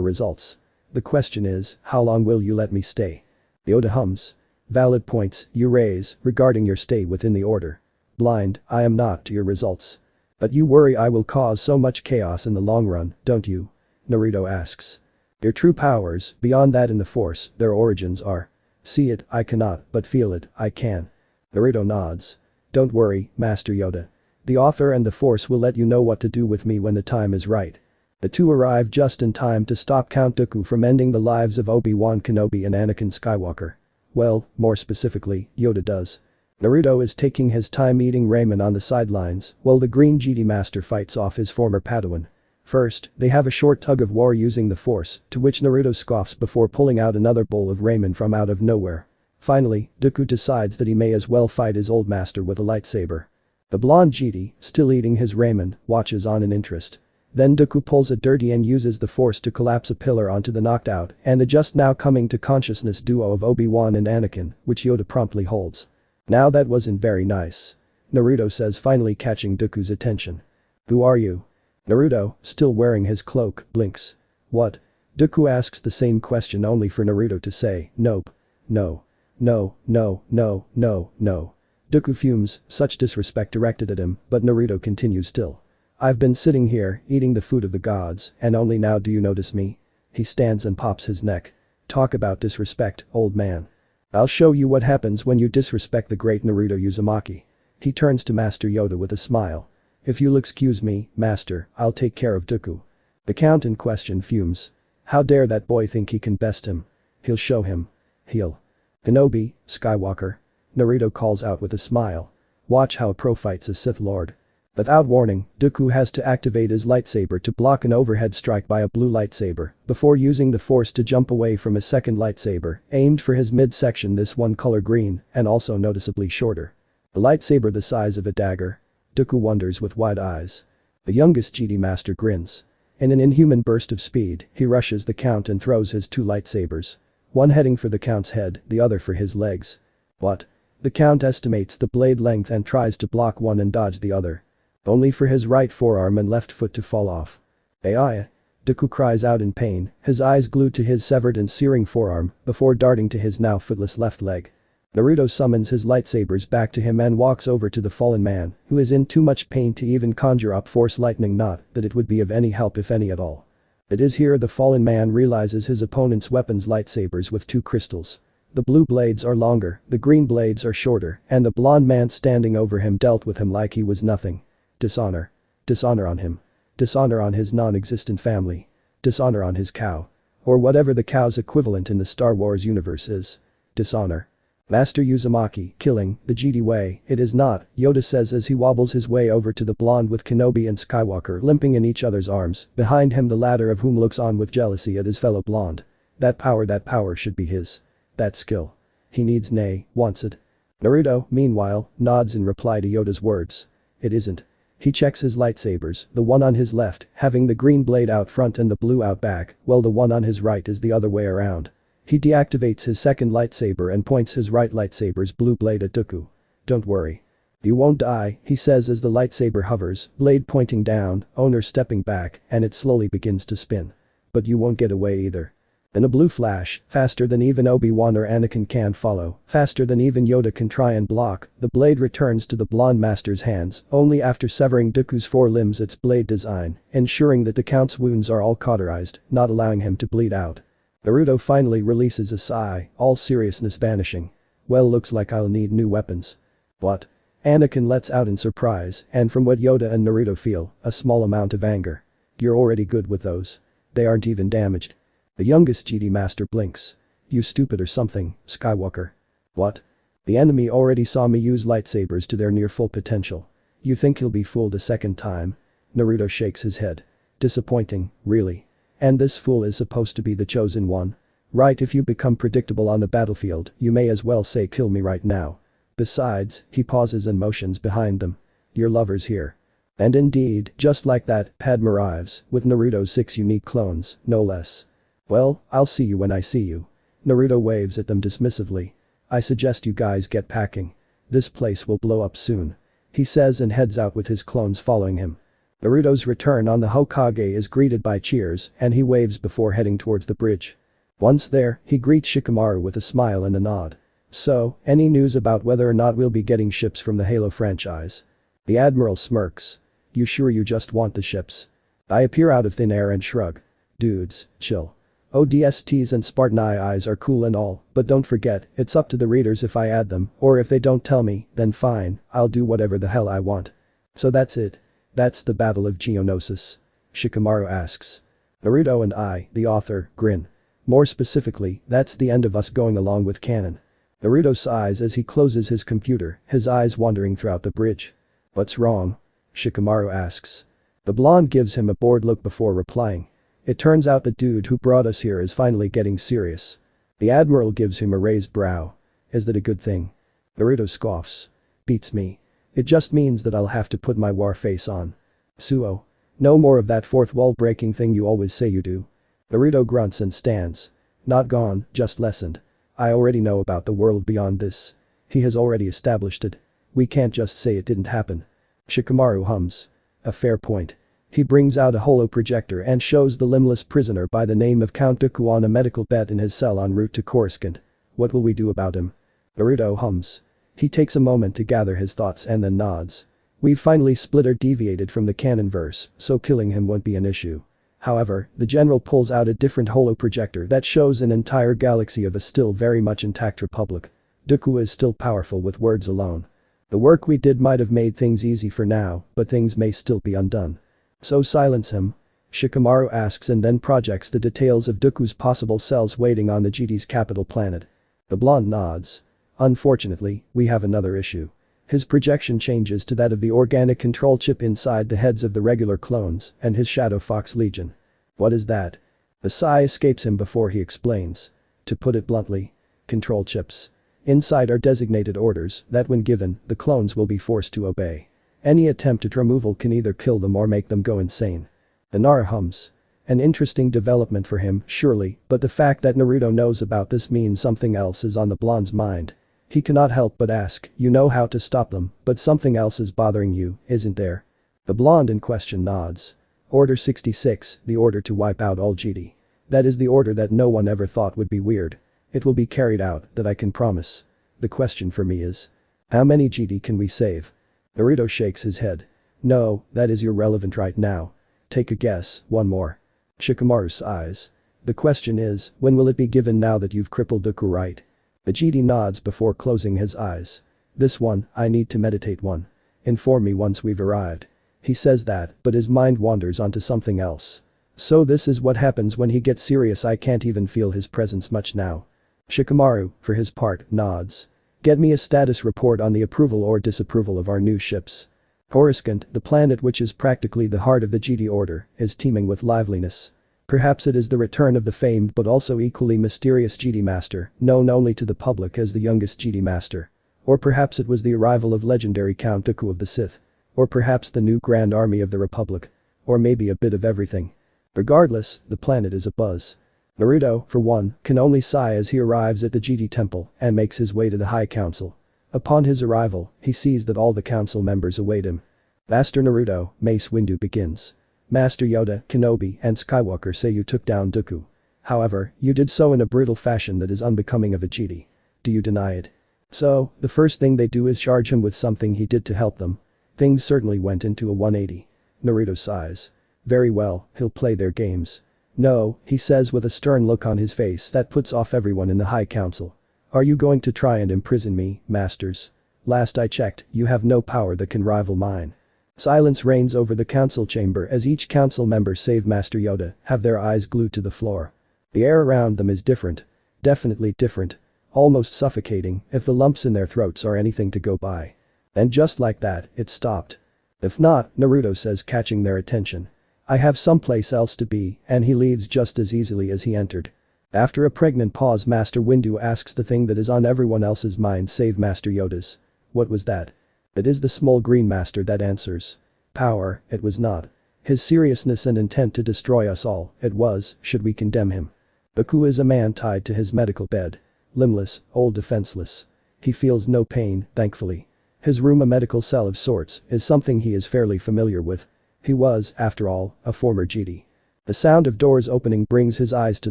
results. The question is, how long will you let me stay? Yoda hums. Valid points you raise regarding your stay within the order. Blind, I am not to your results. But you worry I will cause so much chaos in the long run, don't you? Naruto asks. Your true powers, beyond that in the Force, their origins are. See it, I cannot, but feel it, I can. Naruto nods. Don't worry, Master Yoda. The author and the Force will let you know what to do with me when the time is right. The two arrive just in time to stop Count Dooku from ending the lives of Obi-Wan Kenobi and Anakin Skywalker. Well, more specifically, Yoda does. Naruto is taking his time eating ramen on the sidelines while the green GT Master fights off his former Padawan. First, they have a short tug of war using the force, to which Naruto scoffs before pulling out another bowl of ramen from out of nowhere. Finally, Dooku decides that he may as well fight his old master with a lightsaber. The blonde GD, still eating his ramen, watches on in interest. Then Dooku pulls a dirty and uses the force to collapse a pillar onto the knocked out and the just now coming to consciousness duo of Obi-Wan and Anakin, which Yoda promptly holds. Now that wasn't very nice. Naruto says, finally catching Dooku's attention. Who are you? Naruto, still wearing his cloak, blinks. What? Dooku asks the same question only for Naruto to say, nope. No. No, no, no, no, no. Dooku fumes, such disrespect directed at him, but Naruto continues still. I've been sitting here, eating the food of the gods, and only now do you notice me? He stands and pops his neck. Talk about disrespect, old man. I'll show you what happens when you disrespect the great Naruto Uzumaki. He turns to Master Yoda with a smile. If you'll excuse me, Master, I'll take care of Dooku. The Count in question fumes. How dare that boy think he can best him? He'll show him. He'll. Kenobi, Skywalker. Naruto calls out with a smile. Watch how a pro fights a Sith Lord. Without warning, Dooku has to activate his lightsaber to block an overhead strike by a blue lightsaber, before using the force to jump away from a second lightsaber, aimed for his midsection, this one color green, and also noticeably shorter. A lightsaber the size of a dagger. Dooku wonders with wide eyes. The youngest GD Master grins. In an inhuman burst of speed, he rushes the Count and throws his two lightsabers. One heading for the Count's head, the other for his legs. What? The Count estimates the blade length and tries to block one and dodge the other. Only for his right forearm and left foot to fall off. Ai! Dooku cries out in pain, his eyes glued to his severed and searing forearm, before darting to his now footless left leg. Naruto summons his lightsabers back to him and walks over to the fallen man, who is in too much pain to even conjure up force lightning, not that it would be of any help if any at all. It is here the fallen man realizes his opponent's weapon's lightsabers with two crystals. The blue blades are longer, the green blades are shorter, and the blonde man standing over him dealt with him like he was nothing. Dishonor. Dishonor on him. Dishonor on his non-existent family. Dishonor on his cow. Or whatever the cow's equivalent in the Star Wars universe is. Dishonor. Master Uzumaki, killing, the GD way, it is not, Yoda says as he wobbles his way over to the blonde with Kenobi and Skywalker limping in each other's arms, behind him the latter of whom looks on with jealousy at his fellow blonde. That power should be his. That skill. He needs, nay, wants it. Naruto, meanwhile, nods in reply to Yoda's words. It isn't. He checks his lightsabers, the one on his left having the green blade out front and the blue out back, while the one on his right is the other way around. He deactivates his second lightsaber and points his right lightsaber's blue blade at Dooku. Don't worry. You won't die, he says as the lightsaber hovers, blade pointing down, owner stepping back, and it slowly begins to spin. But you won't get away either. In a blue flash, faster than even Obi-Wan or Anakin can follow, faster than even Yoda can try and block, the blade returns to the blonde master's hands, only after severing Dooku's four limbs its blade design, ensuring that the Count's wounds are all cauterized, not allowing him to bleed out. Naruto finally releases a sigh, all seriousness vanishing. Well, looks like I'll need new weapons. What? Anakin lets out in surprise, and from what Yoda and Naruto feel, a small amount of anger. You're already good with those. They aren't even damaged. The youngest GD Master blinks. You stupid or something, Skywalker. What? The enemy already saw me use lightsabers to their near full potential. You think he'll be fooled a second time? Naruto shakes his head. Disappointing, really. And this fool is supposed to be the chosen one? Right, if you become predictable on the battlefield, you may as well say kill me right now. Besides, he pauses and motions behind them. Your lover's here. And indeed, just like that, Padme arrives, with Naruto's 6 unique clones, no less. Well, I'll see you when I see you. Naruto waves at them dismissively. I suggest you guys get packing. This place will blow up soon. He says and heads out with his clones following him. Naruto's return on the Hokage is greeted by cheers and he waves before heading towards the bridge. Once there, he greets Shikamaru with a smile and a nod. So, any news about whether or not we'll be getting ships from the Halo franchise? The Admiral smirks. You sure you just want the ships? I appear out of thin air and shrug. Dudes, chill. ODSTs and Spartan IIs are cool and all, but don't forget, it's up to the readers if I add them, or if they don't tell me, then fine, I'll do whatever the hell I want. So that's it. That's the Battle of Geonosis? Shikamaru asks. Naruto and I, the author, grin. More specifically, that's the end of us going along with canon. Naruto sighs as he closes his computer, his eyes wandering throughout the bridge. What's wrong? Shikamaru asks. The blonde gives him a bored look before replying. It turns out the dude who brought us here is finally getting serious. The admiral gives him a raised brow. Is that a good thing? Naruto scoffs. Beats me. It just means that I'll have to put my war face on. Suo. No more of that fourth wall breaking thing you always say you do. Naruto grunts and stands. Not gone, just lessened. I already know about the world beyond this. He has already established it. We can't just say it didn't happen. Shikamaru hums. A fair point. He brings out a holo projector and shows the limbless prisoner by the name of Count Dooku on a medical bed in his cell en route to Coruscant. What will we do about him? Naruto hums. He takes a moment to gather his thoughts and then nods. We've finally split or deviated from the canon verse, so killing him won't be an issue. However, the general pulls out a different holo projector that shows an entire galaxy of a still very much intact republic. Dooku is still powerful with words alone. The work we did might have made things easy for now, but things may still be undone. So silence him? Shikamaru asks and then projects the details of Dooku's possible cells waiting on the GD's capital planet. The blonde nods. Unfortunately, we have another issue. His projection changes to that of the organic control chip inside the heads of the regular clones and his Shadow Fox Legion. What is that? A sigh escapes him before he explains. To put it bluntly, control chips. Inside are designated orders that when given, the clones will be forced to obey. Any attempt at removal can either kill them or make them go insane. Inara hums. An interesting development for him, surely, but the fact that Naruto knows about this means something else is on the blonde's mind. He cannot help but ask, you know how to stop them, but something else is bothering you, isn't there? The blonde in question nods. Order 66, the order to wipe out all GD. That is the order that no one ever thought would be weird. It will be carried out, that I can promise. The question for me is, how many GD can we save? Naruto shakes his head. No, that is irrelevant right now. Take a guess, one more. Shikamaru sighs. The question is, when will it be given now that you've crippled Dooku, right? The GD nods before closing his eyes. This one, I need to meditate one. Inform me once we've arrived. He says that, but his mind wanders onto something else. So this is what happens when he gets serious. I can't even feel his presence much now. Shikamaru, for his part, nods. Get me a status report on the approval or disapproval of our new ships. Coruscant, the planet which is practically the heart of the GD Order, is teeming with liveliness. Perhaps it is the return of the famed but also equally mysterious GD Master, known only to the public as the youngest GD Master. Or perhaps it was the arrival of legendary Count Dooku of the Sith. Or perhaps the new Grand Army of the Republic. Or maybe a bit of everything. Regardless, the planet is abuzz. Naruto, for one, can only sigh as he arrives at the GD Temple and makes his way to the High Council. Upon his arrival, he sees that all the council members await him. Master Naruto, Mace Windu begins. Master Yoda, Kenobi, and Skywalker say you took down Dooku. However, you did so in a brutal fashion that is unbecoming of a GD. Do you deny it? So, the first thing they do is charge him with something he did to help them. Things certainly went into a 180. Naruto sighs. Very well, he'll play their games. No, he says with a stern look on his face that puts off everyone in the High Council. Are you going to try and imprison me, masters? Last I checked, you have no power that can rival mine. Silence reigns over the council chamber as each council member save Master Yoda have their eyes glued to the floor. The air around them is different. Definitely different. Almost suffocating if the lumps in their throats are anything to go by. And just like that, it stopped. If not, Naruto says, catching their attention. I have someplace else to be, and he leaves just as easily as he entered. After a pregnant pause, Master Windu asks the thing that is on everyone else's mind save Master Yoda's. What was that? It is the small green master that answers. Power, it was not. His seriousness and intent to destroy us all, it was, should we condemn him. Dooku is a man tied to his medical bed. Limbless, old, defenseless. He feels no pain, thankfully. His room, a medical cell of sorts, is something he is fairly familiar with. He was, after all, a former GD. The sound of doors opening brings his eyes to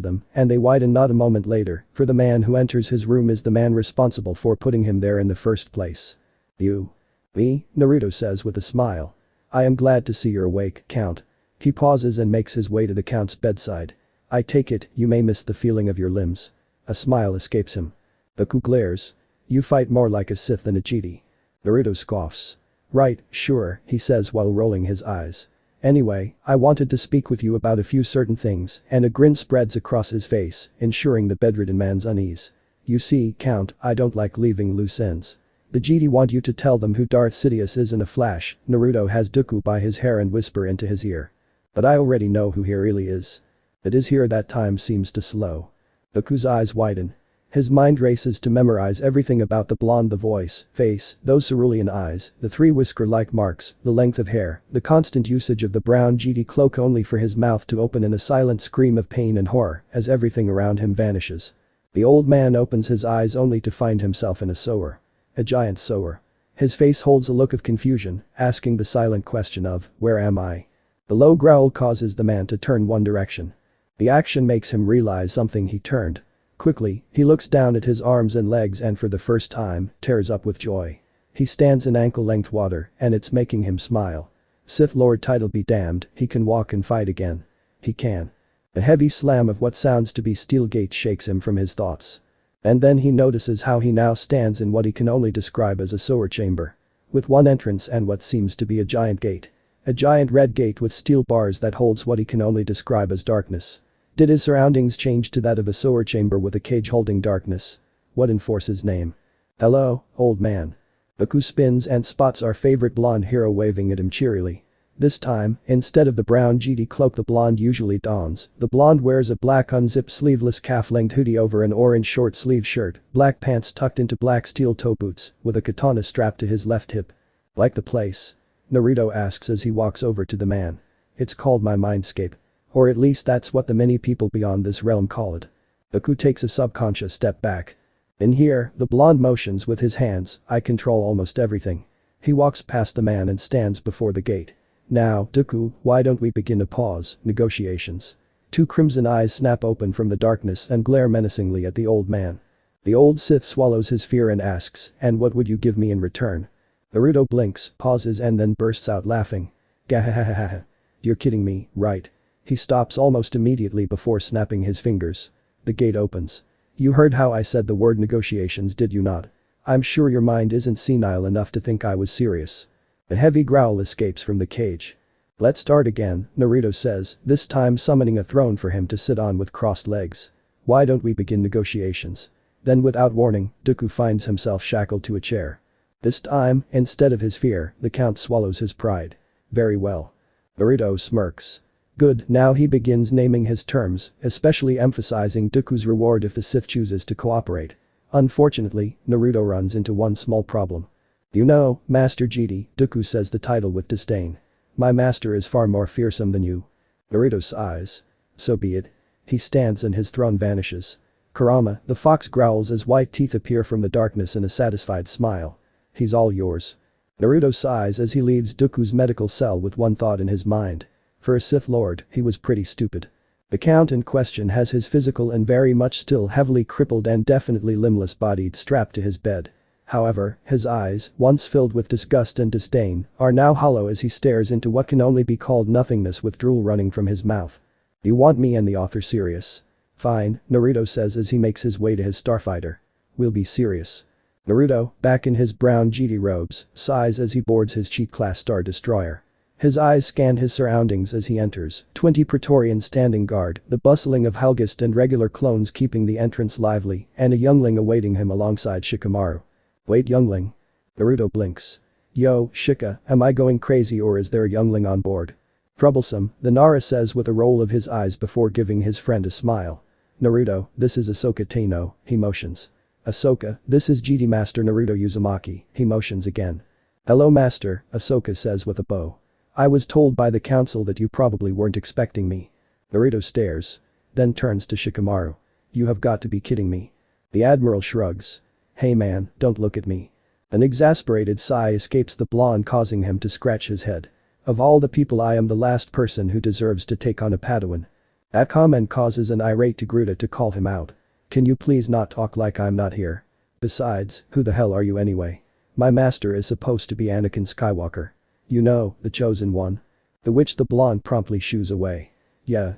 them, and they widen not a moment later, for the man who enters his room is the man responsible for putting him there in the first place. You? Me? Naruto says with a smile. I am glad to see you're awake, Count. He pauses and makes his way to the Count's bedside. I take it, you may miss the feeling of your limbs. A smile escapes him. Dooku glares. You fight more like a Sith than a GD. Naruto scoffs. Right, sure, he says while rolling his eyes. Anyway, I wanted to speak with you about a few certain things, and a grin spreads across his face, ensuring the bedridden man's unease. You see, Count, I don't like leaving loose ends. The GD want you to tell them who Darth Sidious is in a flash. Naruto has Dooku by his hair and whisper into his ear. But I already know who he really is. It is here that time seems to slow. Dooku's eyes widen. His mind races to memorize everything about the blonde, the voice, face, those cerulean eyes, the 3 whisker-like marks, the length of hair, the constant usage of the brown GD cloak only for his mouth to open in a silent scream of pain and horror as everything around him vanishes. The old man opens his eyes only to find himself in a sewer. A giant sewer. His face holds a look of confusion, asking the silent question of, where am I? The low growl causes the man to turn one direction. The action makes him realize something. He turned. Quickly, he looks down at his arms and legs and for the first time, tears up with joy. He stands in ankle-length water, and it's making him smile. Sith Lord title be damned, he can walk and fight again. He can. A heavy slam of what sounds to be steel gate shakes him from his thoughts. And then he notices how he now stands in what he can only describe as a sewer chamber. With one entrance and what seems to be a giant gate. A giant red gate with steel bars that holds what he can only describe as darkness. Did his surroundings change to that of a sewer chamber with a cage holding darkness? What enforces name? Hello, old man. Dooku spins and spots our favorite blonde hero waving at him cheerily. This time, instead of the brown GD cloak the blonde usually dons, the blonde wears a black unzipped sleeveless calf-length hoodie over an orange short-sleeve shirt, black pants tucked into black steel toe boots, with a katana strapped to his left hip. Like the place? Naruto asks as he walks over to the man. It's called my mindscape. Or at least that's what the many people beyond this realm call it. Dooku takes a subconscious step back. In here, the blonde motions with his hands, I control almost everything. He walks past the man and stands before the gate. Now, Dooku, why don't we begin a pause, negotiations? 2 crimson eyes snap open from the darkness and glare menacingly at the old man. The old Sith swallows his fear and asks, and what would you give me in return? Naruto blinks, pauses and then bursts out laughing. Gahahaha. You're kidding me, right? He stops almost immediately before snapping his fingers. The gate opens. You heard how I said the word negotiations, did you not? I'm sure your mind isn't senile enough to think I was serious. A heavy growl escapes from the cage. Let's start again, Naruto says, this time summoning a throne for him to sit on with crossed legs. Why don't we begin negotiations? Then without warning, Dooku finds himself shackled to a chair. This time, instead of his fear, the Count swallows his pride. Very well. Naruto smirks. Good, now he begins naming his terms, especially emphasizing Dooku's reward if the Sith chooses to cooperate. Unfortunately, Naruto runs into one small problem. You know, Master GD, Dooku says the title with disdain. My master is far more fearsome than you. Naruto sighs. So be it. He stands and his throne vanishes. Kurama, the fox growls as white teeth appear from the darkness in a satisfied smile. He's all yours. Naruto sighs as he leaves Dooku's medical cell with one thought in his mind. For a Sith Lord, he was pretty stupid. The Count in question has his physical and very much still heavily crippled and definitely limbless body strapped to his bed. However, his eyes, once filled with disgust and disdain, are now hollow as he stares into what can only be called nothingness with drool running from his mouth. You want me and the author serious? Fine, Naruto says as he makes his way to his starfighter. We'll be serious. Naruto, back in his brown GD robes, sighs as he boards his cheap-class Star Destroyer. His eyes scan his surroundings as he enters, 20 Praetorians standing guard, the bustling of Helgist and regular clones keeping the entrance lively, and a youngling awaiting him alongside Shikamaru. Wait, youngling. Naruto blinks. Yo, Shika, am I going crazy or is there a youngling on board? Troublesome, the Nara says with a roll of his eyes before giving his friend a smile. Naruto, this is Ahsoka Tano, he motions. Ahsoka, this is GD Master Naruto Uzumaki, he motions again. Hello Master, Ahsoka says with a bow. I was told by the council that you probably weren't expecting me. Naruto stares. Then turns to Shikamaru. You have got to be kidding me. The Admiral shrugs. Hey man, don't look at me. An exasperated sigh escapes the blonde causing him to scratch his head. Of all the people I am the last person who deserves to take on a Padawan. That comment causes an irate Togruta to call him out. Can you please not talk like I'm not here? Besides, who the hell are you anyway? My master is supposed to be Anakin Skywalker. You know, the chosen one. The which the blonde promptly shoos away. Yeah.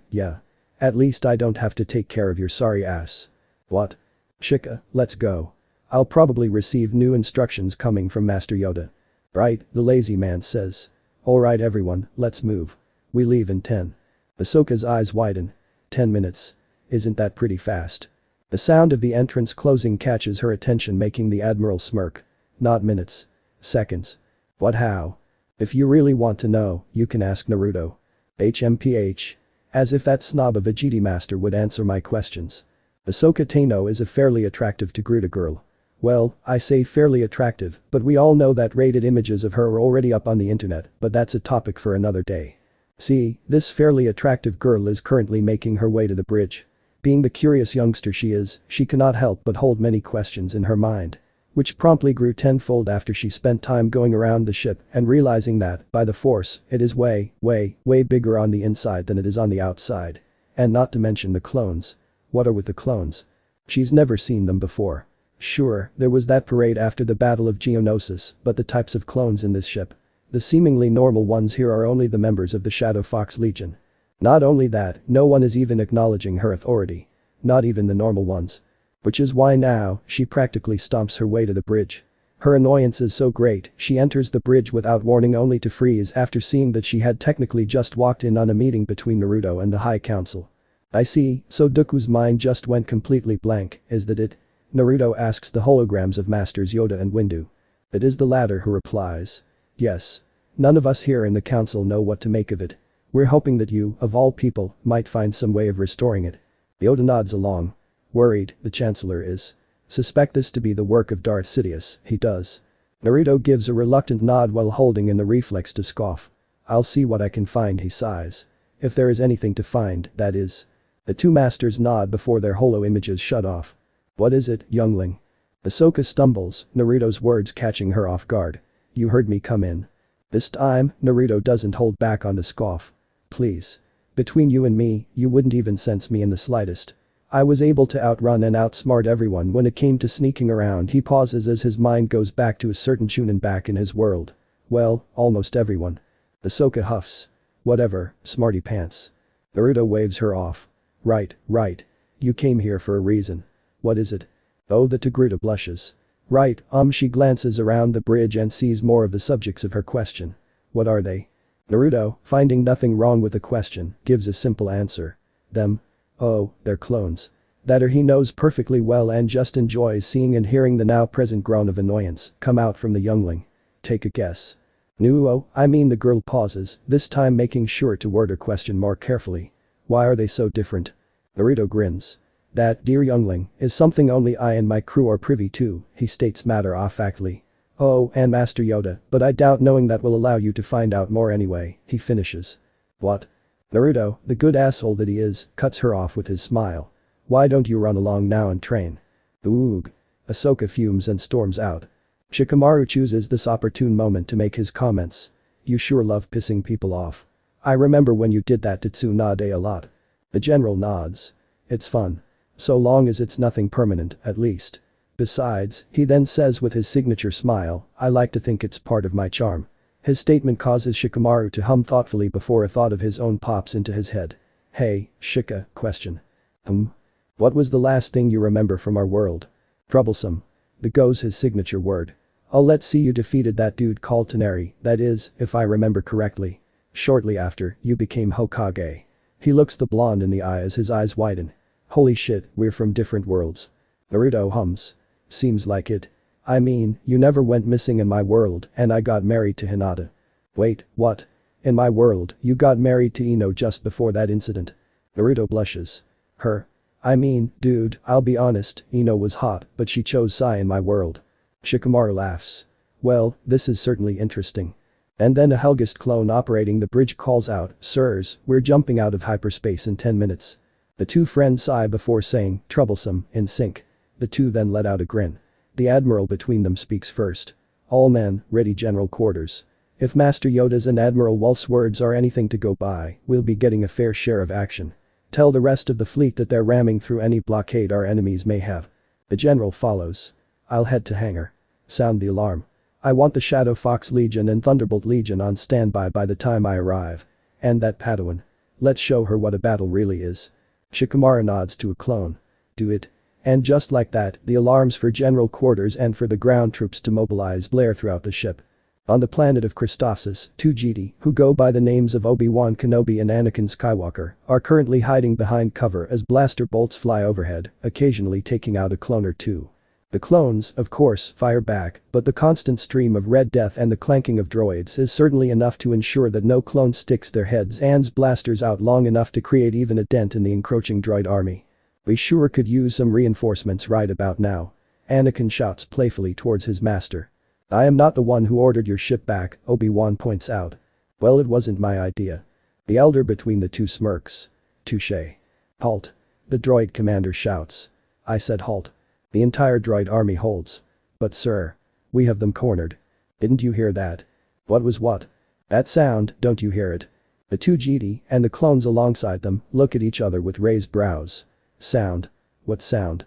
At least I don't have to take care of your sorry ass. What? Shika, let's go. I'll probably receive new instructions coming from Master Yoda. Right, the lazy man says. Alright everyone, let's move. We leave in 10. Ahsoka's eyes widen. 10 minutes. Isn't that pretty fast? The sound of the entrance closing catches her attention making the Admiral smirk. Not minutes. Seconds. What how? If you really want to know, you can ask Naruto. HMPH. As if that snob of a GD master would answer my questions. Ahsoka Tano is a fairly attractive Togruta girl. Well, I say fairly attractive, but we all know that rated images of her are already up on the internet, but that's a topic for another day. See, this fairly attractive girl is currently making her way to the bridge. Being the curious youngster she is, she cannot help but hold many questions in her mind. Which promptly grew tenfold after she spent time going around the ship and realizing that, by the force, it is way bigger on the inside than it is on the outside. And not to mention the clones. What are with the clones? She's never seen them before. Sure, there was that parade after the Battle of Geonosis, but the types of clones in this ship. The seemingly normal ones here are only the members of the Shadow Fox Legion. Not only that, no one is even acknowledging her authority. Not even the normal ones. Which is why now, she practically stomps her way to the bridge. Her annoyance is so great, she enters the bridge without warning only to freeze after seeing that she had technically just walked in on a meeting between Naruto and the High Council. I see, so Dooku's mind just went completely blank, is that it? Naruto asks the holograms of Masters Yoda and Windu. It is the latter who replies. Yes. None of us here in the council know what to make of it. We're hoping that you, of all people, might find some way of restoring it. Yoda nods along. Worried, the Chancellor is. Suspect this to be the work of Darth Sidious, he does. Naruto gives a reluctant nod while holding in the reflex to scoff. I'll see what I can find, he sighs. If there is anything to find, that is. The two masters nod before their holo images shut off. What is it, youngling? Ahsoka stumbles, Naruto's words catching her off guard. You heard me come in. This time, Naruto doesn't hold back on the scoff. Please. Between you and me, you wouldn't even sense me in the slightest. I was able to outrun and outsmart everyone when it came to sneaking around. He pauses as his mind goes back to a certain Chunin back in his world. Well, almost everyone. Ahsoka huffs. Whatever, smarty pants. Naruto waves her off. Right. You came here for a reason. What is it? Oh, the Togruta blushes. Right, she glances around the bridge and sees more of the subjects of her question. What are they? Naruto, finding nothing wrong with the question, gives a simple answer. Them? Oh, they're clones. That he knows perfectly well and just enjoys seeing and hearing the now present groan of annoyance come out from the youngling. Take a guess. The girl pauses, this time making sure to word her question more carefully. Why are they so different? Naruto grins. That, dear youngling, is something only I and my crew are privy to, he states matter-of-factly. Oh, and Master Yoda, but I doubt knowing that will allow you to find out more anyway, he finishes. What? Naruto, the good asshole that he is, cuts her off with his smile. Why don't you run along now and train? Oog. Ahsoka fumes and storms out. Shikamaru chooses this opportune moment to make his comments. You sure love pissing people off. I remember when you did that to Tsunade a lot. The general nods. It's fun. So long as it's nothing permanent, at least. Besides, he then says with his signature smile, I like to think it's part of my charm. His statement causes Shikamaru to hum thoughtfully before a thought of his own pops into his head. Hey, Shika, question. What was the last thing you remember from our world? Troublesome. The goes his signature word. Let's see, you defeated that dude called Toneri, that is, if I remember correctly. Shortly after, you became Hokage. He looks the blonde in the eye as his eyes widen. Holy shit, we're from different worlds. Naruto hums. Seems like it. You never went missing in my world and I got married to Hinata. Wait, what? In my world, you got married to Ino just before that incident. Naruto blushes. Her? Dude, I'll be honest, Ino was hot, but she chose Sai in my world. Shikamaru laughs. Well, this is certainly interesting. And then a Helgist clone operating the bridge calls out, Sirs, we're jumping out of hyperspace in 10 minutes. The two friends sigh before saying, troublesome, in sync. The two then let out a grin. The admiral between them speaks first. All men, ready general quarters. If Master Yoda's and Admiral Wolf's words are anything to go by, we'll be getting a fair share of action. Tell the rest of the fleet that they're ramming through any blockade our enemies may have. The general follows. I'll head to hangar. Sound the alarm. I want the Shadow Fox Legion and Thunderbolt Legion on standby by the time I arrive. And that Padawan. Let's show her what a battle really is. Shikamaru nods to a clone. Do it. And just like that, the alarms for general quarters and for the ground troops to mobilize blare throughout the ship. On the planet of Christophsis, two GD, who go by the names of Obi-Wan Kenobi and Anakin Skywalker, are currently hiding behind cover as blaster bolts fly overhead, occasionally taking out a clone or two. The clones, of course, fire back, but the constant stream of red death and the clanking of droids is certainly enough to ensure that no clone sticks their heads and blasters out long enough to create even a dent in the encroaching droid army. We sure could use some reinforcements right about now. Anakin shouts playfully towards his master. I am not the one who ordered your ship back, Obi-Wan points out. Well, it wasn't my idea. The elder between the two smirks. Touché. Halt. The droid commander shouts. I said halt. The entire droid army holds. But sir. We have them cornered. Didn't you hear that? What was what? That sound, don't you hear it? The two GD and the clones alongside them look at each other with raised brows. Sound. What sound?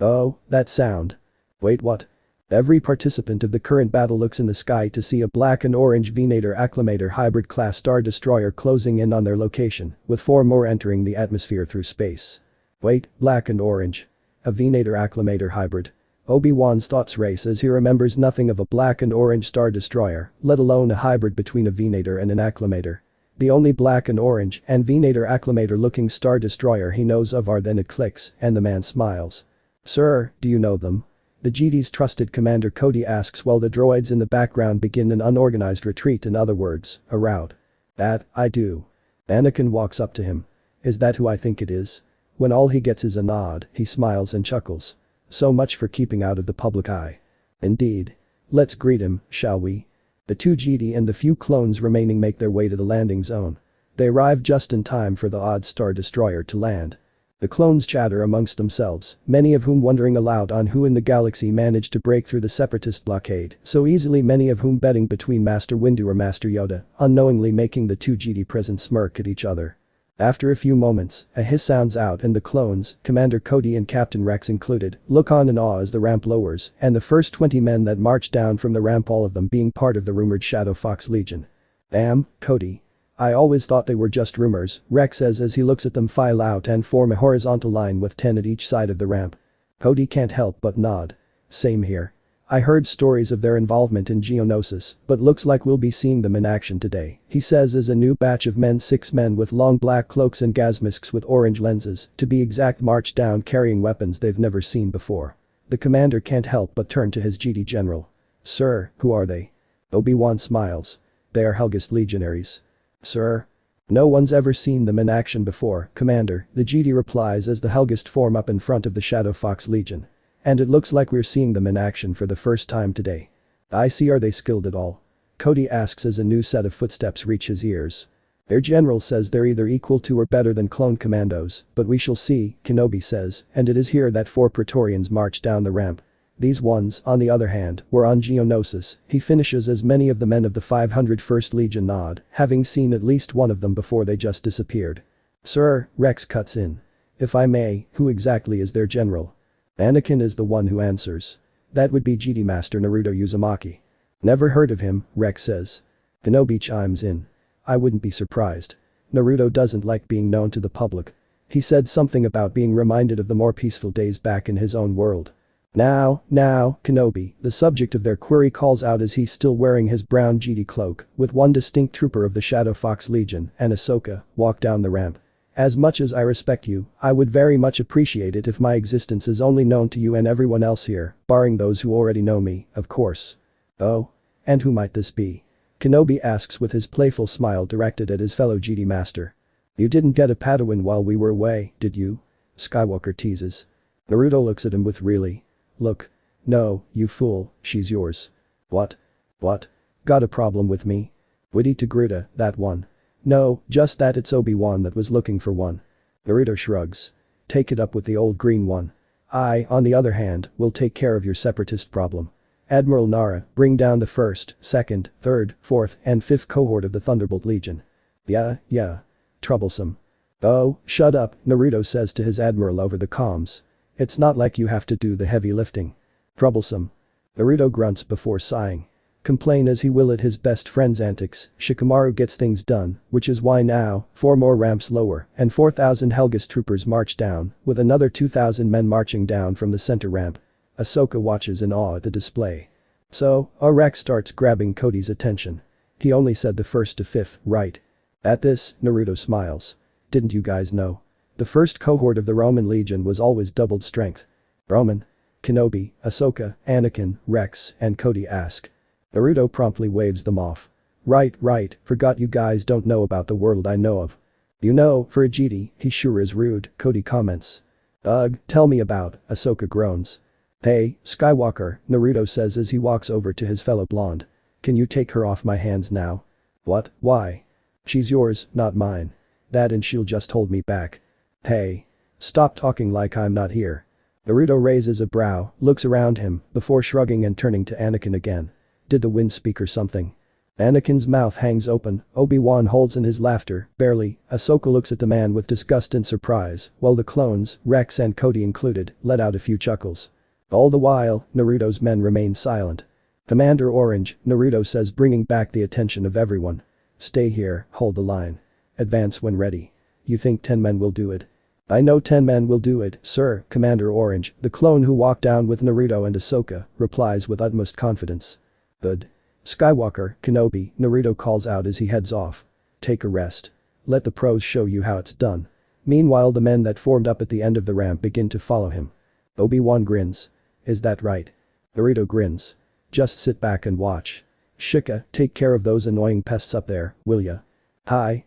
Oh, that sound. Wait, what? Every participant of the current battle looks in the sky to see a black and orange Venator Acclamator hybrid class Star Destroyer closing in on their location, with 4 more entering the atmosphere through space. Wait, black and orange. A Venator Acclamator hybrid. Obi-Wan's thoughts race as he remembers nothing of a black and orange Star Destroyer, let alone a hybrid between a Venator and an Acclamator. The only black and orange and Venator Acclamator looking Star Destroyer he knows of are then it clicks and the man smiles. Sir, do you know them? The GD's trusted Commander Cody asks while the droids in the background begin an unorganized retreat, in other words, a rout. That, I do. Anakin walks up to him. Is that who I think it is? When all he gets is a nod, he smiles and chuckles. So much for keeping out of the public eye. Indeed. Let's greet him, shall we? The two GD and the few clones remaining make their way to the landing zone. They arrive just in time for the odd Star Destroyer to land. The clones chatter amongst themselves, many of whom wondering aloud on who in the galaxy managed to break through the separatist blockade so easily, many of whom betting between Master Windu or Master Yoda, unknowingly making the two GD present smirk at each other. After a few moments, a hiss sounds out and the clones, Commander Cody and Captain Rex included, look on in awe as the ramp lowers and the first 20 men that march down from the ramp, all of them being part of the rumored Shadow Fox Legion. Damn, Cody. I always thought they were just rumors, Rex says as he looks at them file out and form a horizontal line with 10 at each side of the ramp. Cody can't help but nod. Same here. I heard stories of their involvement in Geonosis, but looks like we'll be seeing them in action today, he says as a new batch of men, 6 men with long black cloaks and gasmasks with orange lenses, to be exact, march down carrying weapons they've never seen before. The commander can't help but turn to his GD general. Sir, who are they? Obi-Wan smiles. They are Helghast legionaries. Sir? No one's ever seen them in action before, Commander, the GD replies as the Helghast form up in front of the Shadow Fox Legion. And it looks like we're seeing them in action for the first time today. I see, are they skilled at all? Cody asks as a new set of footsteps reach his ears. Their general says they're either equal to or better than clone commandos, but we shall see, Kenobi says, and it is here that 4 Praetorians march down the ramp. These ones, on the other hand, were on Geonosis, he finishes as many of the men of the 501st Legion nod, having seen at least one of them before they just disappeared. Sir, Rex cuts in. If I may, who exactly is their general? Anakin is the one who answers. That would be GD Master Naruto Uzumaki. Never heard of him, Rex says. Kenobi chimes in. I wouldn't be surprised. Naruto doesn't like being known to the public. He said something about being reminded of the more peaceful days back in his own world. Now, Kenobi, the subject of their query, calls out as he's still wearing his brown GD cloak, with one distinct trooper of the Shadow Fox Legion and Ahsoka, walk down the ramp. As much as I respect you, I would very much appreciate it if my existence is only known to you and everyone else here, barring those who already know me, of course. Oh? And who might this be? Kenobi asks with his playful smile directed at his fellow GD master. You didn't get a Padawan while we were away, did you? Skywalker teases. Naruto looks at him with really? Look. No, you fool, she's yours. What? Got a problem with me? Witty to Gruda, that one. No, just that it's Obi-Wan that was looking for one. Naruto shrugs. Take it up with the old green one. I, on the other hand, will take care of your separatist problem. Admiral Nara, bring down the 1st, 2nd, 3rd, 4th, and 5th cohort of the Thunderbolt Legion. Yeah. Troublesome. Oh, shut up, Naruto says to his admiral over the comms. It's not like you have to do the heavy lifting. Troublesome. Naruto grunts before sighing. Complain as he will at his best friend's antics, Shikamaru gets things done, which is why now, 4 more ramps lower, and 4,000 Helghast troopers march down, with another 2,000 men marching down from the center ramp. Ahsoka watches in awe at the display. So, Rex starts grabbing Cody's attention. He only said the 1st to 5th, right? At this, Naruto smiles. Didn't you guys know? The 1st cohort of the Roman Legion was always doubled strength. Roman? Kenobi, Ahsoka, Anakin, Rex, and Cody ask. Naruto promptly waves them off. Right, forgot you guys don't know about the world I know of. You know, for a GD, he sure is rude, Cody comments. Ugh, tell me about, Ahsoka groans. Hey, Skywalker, Naruto says as he walks over to his fellow blonde. Can you take her off my hands now? What, why? She's yours, not mine. That and she'll just hold me back. Hey. Stop talking like I'm not here. Naruto raises a brow, looks around him, before shrugging and turning to Anakin again. Did the wind speak or something? Anakin's mouth hangs open, Obi-Wan holds in his laughter, barely. Ahsoka looks at the man with disgust and surprise, while the clones, Rex and Cody included, let out a few chuckles. All the while, Naruto's men remain silent. Commander Orange, Naruto says, bringing back the attention of everyone. Stay here, hold the line. Advance when ready. You think 10 men will do it? I know 10 men will do it, sir, Commander Orange, the clone who walked down with Naruto and Ahsoka, replies with utmost confidence. Good. Skywalker, Kenobi, Naruto calls out as he heads off. Take a rest. Let the pros show you how it's done. Meanwhile, the men that formed up at the end of the ramp begin to follow him. Obi-Wan grins. Is that right? Naruto grins. Just sit back and watch. Shika, take care of those annoying pests up there, will ya? Hi.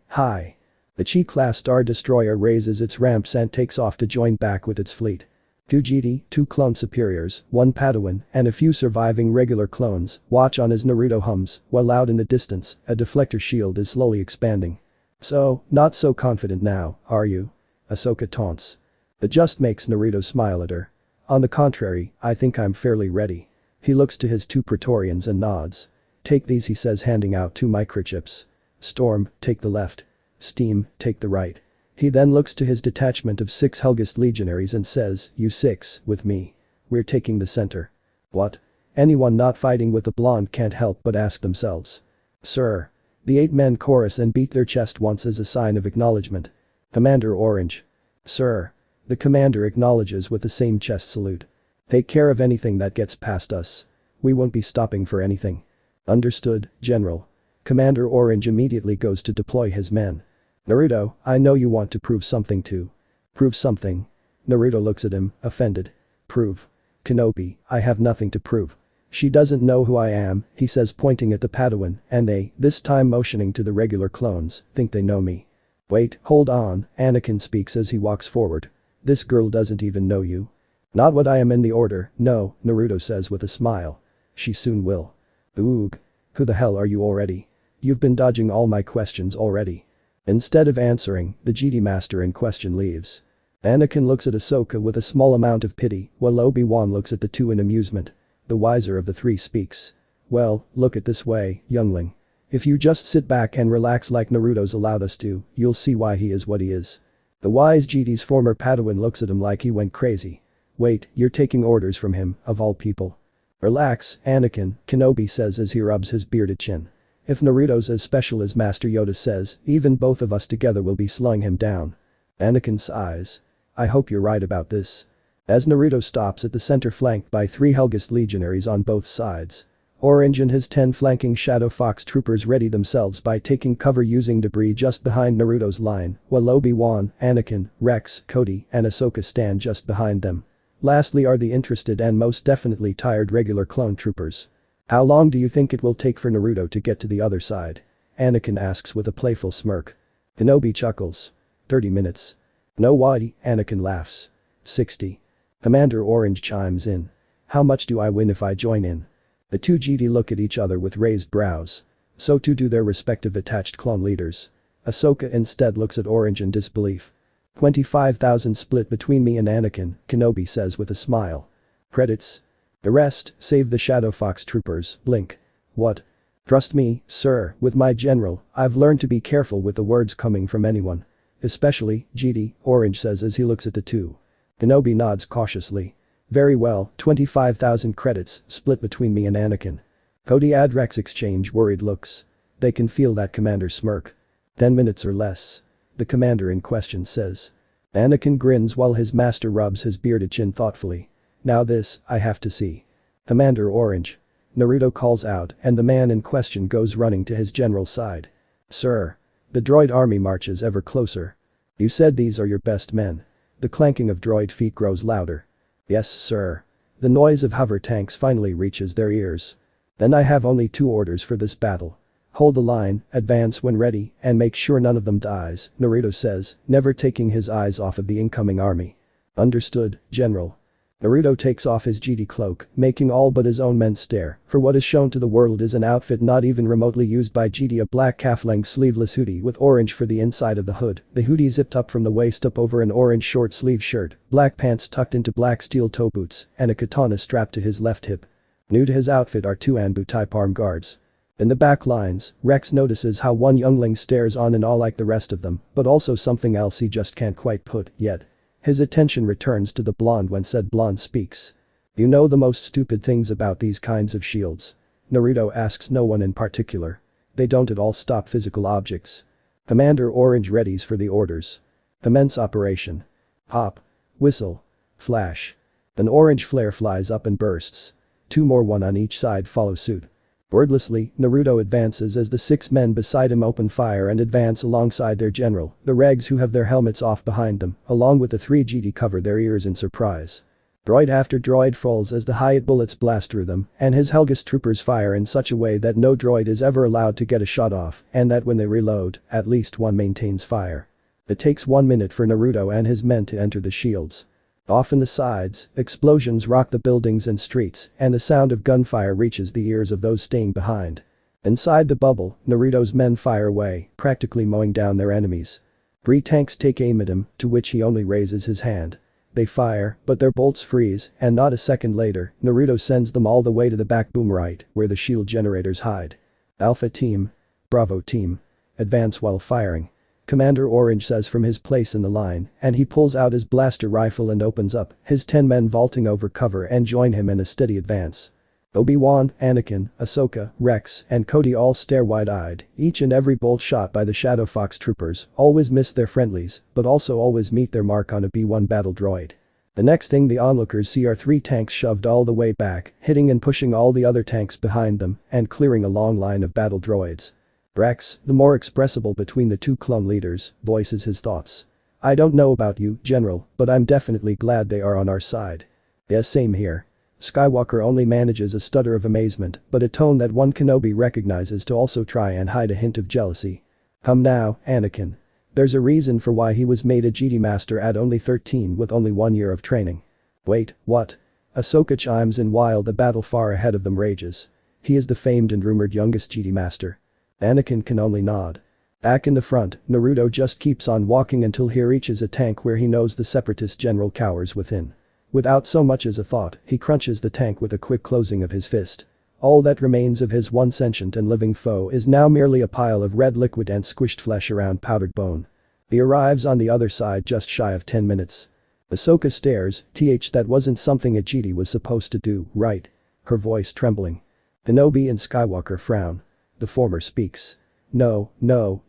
The Chi-class Star Destroyer raises its ramps and takes off to join back with its fleet. 2 GD, 2 clone superiors, 1 Padawan, and a few surviving regular clones watch on as Naruto hums, while out in the distance, a deflector shield is slowly expanding. So, not so confident now, are you? Ahsoka taunts. That just makes Naruto smile at her. On the contrary, I think I'm fairly ready. He looks to his 2 Praetorians and nods. Take these, he says, handing out 2 microchips. Storm, take the left. Steam, take the right. He then looks to his detachment of 6 Helghast legionaries and says, you 6, with me. We're taking the center. What? Anyone not fighting with the blonde can't help but ask themselves. Sir. The 8 men chorus and beat their chest once as a sign of acknowledgement. Commander Orange. Sir. The commander acknowledges with the same chest salute. Take care of anything that gets past us. We won't be stopping for anything. Understood, General. Commander Orange immediately goes to deploy his men. Naruto, I know you want to prove something too. Prove something? Naruto looks at him, offended. Prove. Kenobi, I have nothing to prove. She doesn't know who I am, he says, pointing at the Padawan, and they, this time motioning to the regular clones, think they know me. Wait, hold on, Anakin speaks as he walks forward. This girl doesn't even know you. Not what I am in the order, no, Naruto says with a smile. She soon will. Oog. Who the hell are you already? You've been dodging all my questions already. Instead of answering, the GD master in question leaves. Anakin looks at Ahsoka with a small amount of pity, while Obi-Wan looks at the 2 in amusement. The wiser of the 3 speaks. Well, look it this way, youngling. If you just sit back and relax like Naruto's allowed us to, you'll see why he is what he is. The wise GD's former Padawan looks at him like he went crazy. Wait, you're taking orders from him, of all people. Relax, Anakin, Kenobi says as he rubs his bearded chin. If Naruto's as special as Master Yoda says, even both of us together will be slowing him down. Anakin sighs. I hope you're right about this. As Naruto stops at the center flanked by 3 Helghast legionaries on both sides. Orange and his 10 flanking Shadow Fox troopers ready themselves by taking cover using debris just behind Naruto's line, while Obi-Wan, Anakin, Rex, Cody, and Ahsoka stand just behind them. Lastly are the interested and most definitely tired regular clone troopers. How long do you think it will take for Naruto to get to the other side? Anakin asks with a playful smirk. Kenobi chuckles. 30 minutes. No why, Anakin laughs. 60. Commander Orange chimes in. How much do I win if I join in? The 2 GD look at each other with raised brows. So too do their respective attached clone leaders. Ahsoka instead looks at Orange in disbelief. 25,000 split between me and Anakin, Kenobi says with a smile. Credits. The rest, save the Shadow Fox troopers, blink. What? Trust me, sir, with my general, I've learned to be careful with the words coming from anyone. Especially, GD, Orange says as he looks at the 2. Kenobi nods cautiously. Very well, 25,000 credits, split between me and Anakin. Cody and Rex exchange worried looks. They can feel that commander smirk. 10 minutes or less. The commander in question says. Anakin grins while his master rubs his bearded chin thoughtfully. Now this, I have to see. Commander Orange. Naruto calls out and the man in question goes running to his general's side. Sir. The droid army marches ever closer. You said these are your best men. The clanking of droid feet grows louder. Yes, sir. The noise of hover tanks finally reaches their ears. Then I have only 2 orders for this battle. Hold the line, advance when ready, and make sure none of them dies, Naruto says, never taking his eyes off of the incoming army. Understood, General. Naruto takes off his GD cloak, making all but his own men stare, for what is shown to the world is an outfit not even remotely used by GD, a black calf-length sleeveless hoodie with orange for the inside of the hood, the hoodie zipped up from the waist up over an orange short-sleeve shirt, black pants tucked into black steel toe boots, and a katana strapped to his left hip. New to his outfit are 2 Anbu-type arm guards. In the back lines, Rex notices how one youngling stares on in awe like the rest of them, but also something else he just can't quite put yet. His attention returns to the blonde when said blonde speaks. You know the most stupid things about these kinds of shields? Naruto asks no one in particular. They don't at all stop physical objects. Commander Orange readies for the orders. Commence operation. Hop. Whistle. Flash. An orange flare flies up and bursts. 2 more, 1 on each side, follow suit. Wordlessly, Naruto advances as the 6 men beside him open fire and advance alongside their general, the Regs who have their helmets off behind them, along with the 3 GD cover their ears in surprise. Droid after droid falls as the Hyatt bullets blast through them, and his Helghast troopers fire in such a way that no droid is ever allowed to get a shot off, and that when they reload, at least one maintains fire. It takes 1 minute for Naruto and his men to enter the shields. Off in the sides, explosions rock the buildings and streets, and the sound of gunfire reaches the ears of those staying behind. Inside the bubble, Naruto's men fire away, practically mowing down their enemies. 3 tanks take aim at him, to which he only raises his hand. They fire, but their bolts freeze, and not a second later, Naruto sends them all the way to the back boom right, where the shield generators hide. Alpha Team. Bravo Team. Advance while firing. Commander Orange says from his place in the line, and he pulls out his blaster rifle and opens up, his 10 men vaulting over cover and join him in a steady advance. Obi-Wan, Anakin, Ahsoka, Rex, and Cody all stare wide-eyed, each and every bolt shot by the Shadow Fox troopers, always miss their friendlies, but also always meet their mark on a B-1 battle droid. The next thing the onlookers see are 3 tanks shoved all the way back, hitting and pushing all the other tanks behind them, and clearing a long line of battle droids. Rex, the more expressible between the 2 clone leaders, voices his thoughts. I don't know about you, General, but I'm definitely glad they are on our side. Yes, same here. Skywalker only manages a stutter of amazement, but a tone that one Kenobi recognizes to also try and hide a hint of jealousy. Come now, Anakin. There's a reason for why he was made a GD Master at only 13 with only 1 year of training. Wait, what? Ahsoka chimes in while the battle far ahead of them rages. He is the famed and rumored youngest GD Master. Anakin can only nod. Back in the front, Naruto just keeps on walking until he reaches a tank where he knows the separatist general cowers within. Without so much as a thought, he crunches the tank with a quick closing of his fist. All that remains of his one sentient and living foe is now merely a pile of red liquid and squished flesh around powdered bone. He arrives on the other side just shy of 10 minutes. Ahsoka stares, that wasn't something a GD was supposed to do, right? Her voice trembling. Kenobi and Skywalker frown. The former speaks. No,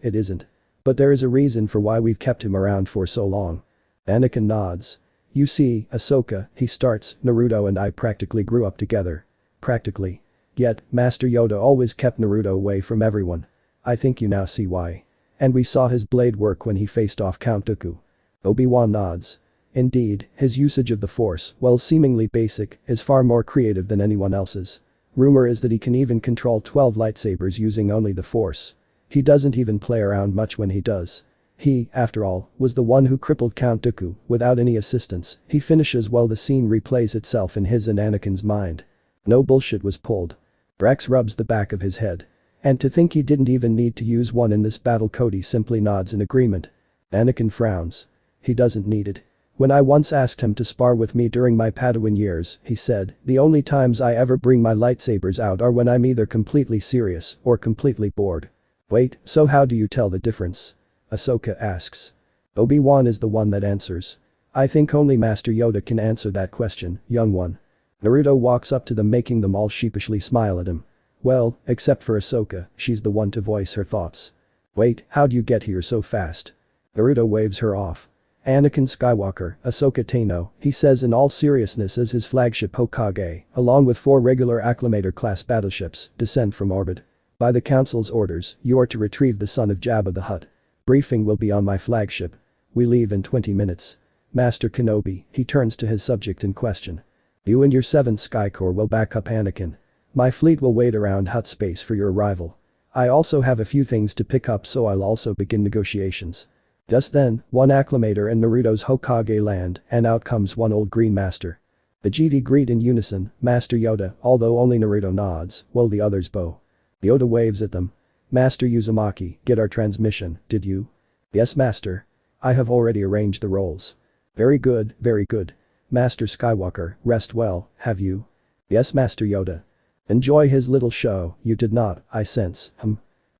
it isn't. But there is a reason for why we've kept him around for so long. Anakin nods. You see, Ahsoka, he starts, Naruto and I practically grew up together. Practically. Yet, Master Yoda always kept Naruto away from everyone. I think you now see why. And we saw his blade work when he faced off Count Dooku. Obi-Wan nods. Indeed, his usage of the Force, while seemingly basic, is far more creative than anyone else's. Rumor is that he can even control 12 lightsabers using only the Force. He doesn't even play around much when he does. He, after all, was the one who crippled Count Dooku without any assistance. He finishes while the scene replays itself in his and Anakin's mind. No bullshit was pulled. Rex rubs the back of his head. And to think he didn't even need to use one in this battle. Cody simply nods in agreement. Anakin frowns. He doesn't need it. When I once asked him to spar with me during my Padawan years, he said, the only times I ever bring my lightsabers out are when I'm either completely serious or completely bored. Wait, so how do you tell the difference? Ahsoka asks. Obi-Wan is the one that answers. I think only Master Yoda can answer that question, young one. Naruto walks up to them, making them all sheepishly smile at him. Well, except for Ahsoka, she's the one to voice her thoughts. Wait, how'd you get here so fast? Naruto waves her off. Anakin Skywalker, Ahsoka Tano, he says in all seriousness as his flagship Hokage, along with 4 regular Acclamator-class battleships, descend from orbit. By the Council's orders, you are to retrieve the son of Jabba the Hutt. Briefing will be on my flagship. We leave in 20 minutes. Master Kenobi, he turns to his subject in question. You and your 7th Sky Corps will back up Anakin. My fleet will wait around Hut Space for your arrival. I also have a few things to pick up, so I'll also begin negotiations. Just then, one acclamator and Naruto's Hokage land, and out comes one old green master. The GD greet in unison, Master Yoda, although only Naruto nods, while the others bow. Yoda waves at them. Master Uzumaki, get our transmission, did you? Yes, Master. I have already arranged the roles. Very good, very good. Master Skywalker, rest well, have you? Yes, Master Yoda. Enjoy his little show, you did not, I sense,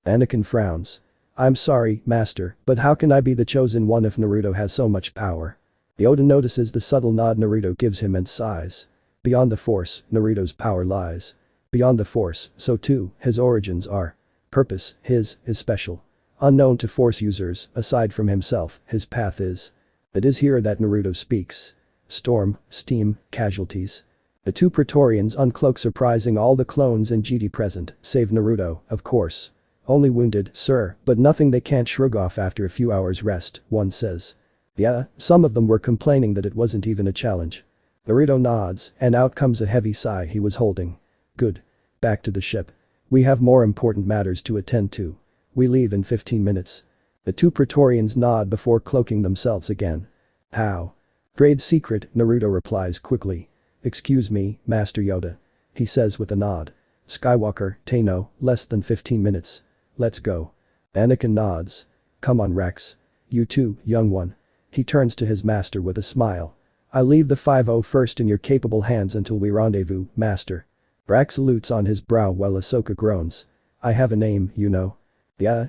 Anakin frowns. I'm sorry, Master, but how can I be the chosen one if Naruto has so much power? Yoda notices the subtle nod Naruto gives him and sighs. Beyond the Force, Naruto's power lies. Beyond the Force, so too, his origins are. Purpose, his, is special. Unknown to Force users, aside from himself, his path is. It is here that Naruto speaks. Storm, steam, casualties. The two Praetorians uncloak, surprising all the clones and GD present, save Naruto, of course. Only wounded, sir, but nothing they can't shrug off after a few hours rest, one says. Yeah, some of them were complaining that it wasn't even a challenge. Naruto nods, and out comes a heavy sigh he was holding. Good. Back to the ship. We have more important matters to attend to. We leave in 15 minutes. The two Praetorians nod before cloaking themselves again. How? Trade secret, Naruto replies quickly. Excuse me, Master Yoda. He says with a nod. Skywalker, Tano, less than 15 minutes. Let's go. Anakin nods. Come on, Rex. You too, young one. He turns to his master with a smile. I leave the 5-0 first in your capable hands until we rendezvous, Master. Rex salutes on his brow while Ahsoka groans. I have a name, you know. Yeah.